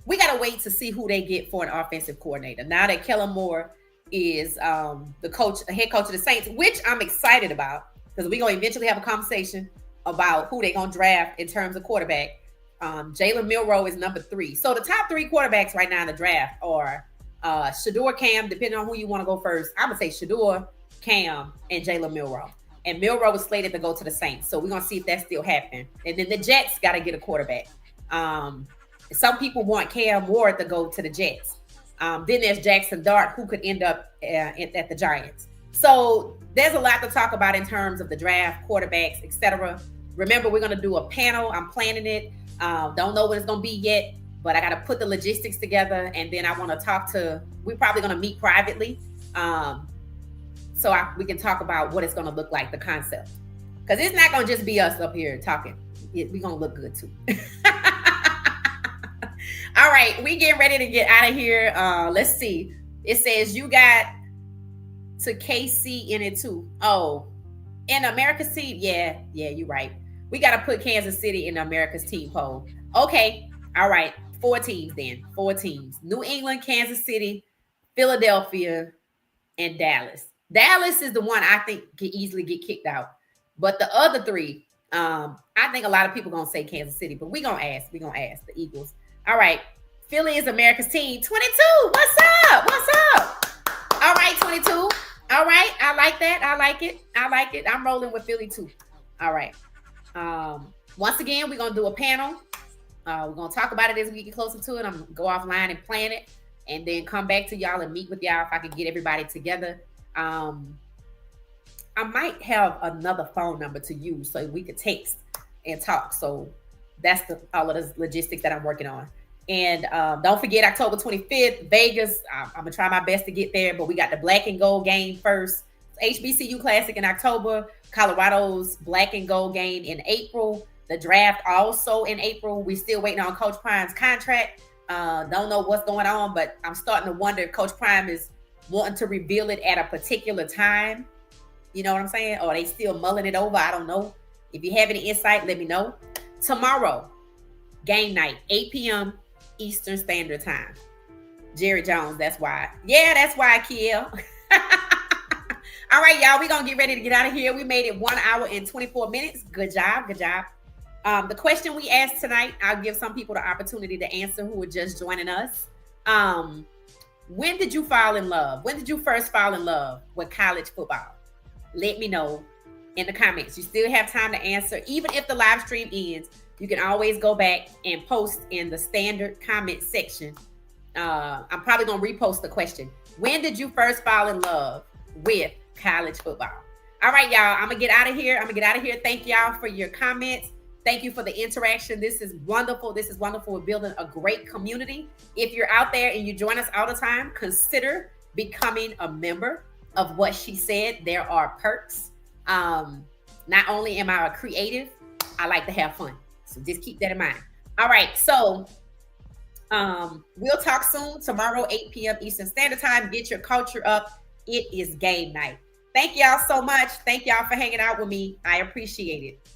We got to wait to see who they get for an offensive coordinator. Now that Kellen Moore is the head coach of the Saints, which I'm excited about because we're going to eventually have a conversation about who they're going to draft in terms of quarterback. Jalen Milroe is number 3. So the top 3 quarterbacks right now in the draft are Shedeur, Cam, depending on who you want to go first. I'm going to say Shedeur, Cam, and Jalen Milroe. And Milroe was slated to go to the Saints. So we're going to see if that still happens. And then the Jets got to get a quarterback. Some people want Cam Ward to go to the Jets. Then there's Jackson Dart, who could end up at the Giants. So there's a lot to talk about in terms of the draft, quarterbacks, etc. Remember, we're going to do a panel. I'm planning it. Don't know what it's going to be yet, but I got to put the logistics together. And then I want to we're probably going to meet privately. So we can talk about what it's going to look like, the concept. Because it's not going to just be us up here talking. We're going to look good too. All right, we getting ready to get out of here. Let's see. It says you got to KC in it too. Oh, in America's team? Yeah, you're right. We got to put Kansas City in America's team poll. Okay. All right. 4 teams then. 4 teams. New England, Kansas City, Philadelphia, and Dallas. Dallas is the one I think can easily get kicked out. But the other 3, I think a lot of people going to say Kansas City, but we're going to ask. We're going to ask the Eagles. All right. Philly is America's team. 22. What's up? What's up? All right, 22. All right. I like that. I like it. I like it. I'm rolling with Philly too. All right. Once again, we're going to do a panel. We're going to talk about it as we get closer to it. I'm going to go offline and plan it and then come back to y'all and meet with y'all if I can get everybody together. I might have another phone number to use so we could text and talk. So that's all of the logistics that I'm working on. And don't forget, October 25th, Vegas. I'm going to try my best to get there, but we got the Black and Gold game first. HBCU Classic in October, Colorado's Black and Gold game in April, the draft also in April. We're still waiting on Coach Prime's contract. Don't know what's going on, but I'm starting to wonder if Coach Prime is wanting to reveal it at a particular time. You know what I'm saying? Or are they still mulling it over? I don't know. If you have any insight, let me know. Tomorrow, game night, 8 p.m. Eastern Standard Time. Jerry Jones, that's why. Yeah, that's why, Kiel. All right, y'all, we're going to get ready to get out of here. We made it 1 hour and 24 minutes. Good job. Good job. The question we asked tonight, I'll give some people the opportunity to answer who are just joining us. When did you fall in love? When did you first fall in love with college football? Let me know in the comments. You still have time to answer. Even if the live stream ends, you can always go back and post in the standard comment section. I'm probably going to repost the question. When did you first fall in love with college football? All right, y'all. I'm going to get out of here. Thank y'all for your comments. Thank you for the interaction. This is wonderful. We're building a great community. If you're out there and you join us all the time, consider becoming a member of What She Said. There are perks. Not only am I a creative, I like to have fun. So just keep that in mind. All right. So we'll talk soon. Tomorrow, 8 p.m. Eastern Standard Time. Get your culture up. It is game night. Thank y'all so much. Thank y'all for hanging out with me. I appreciate it.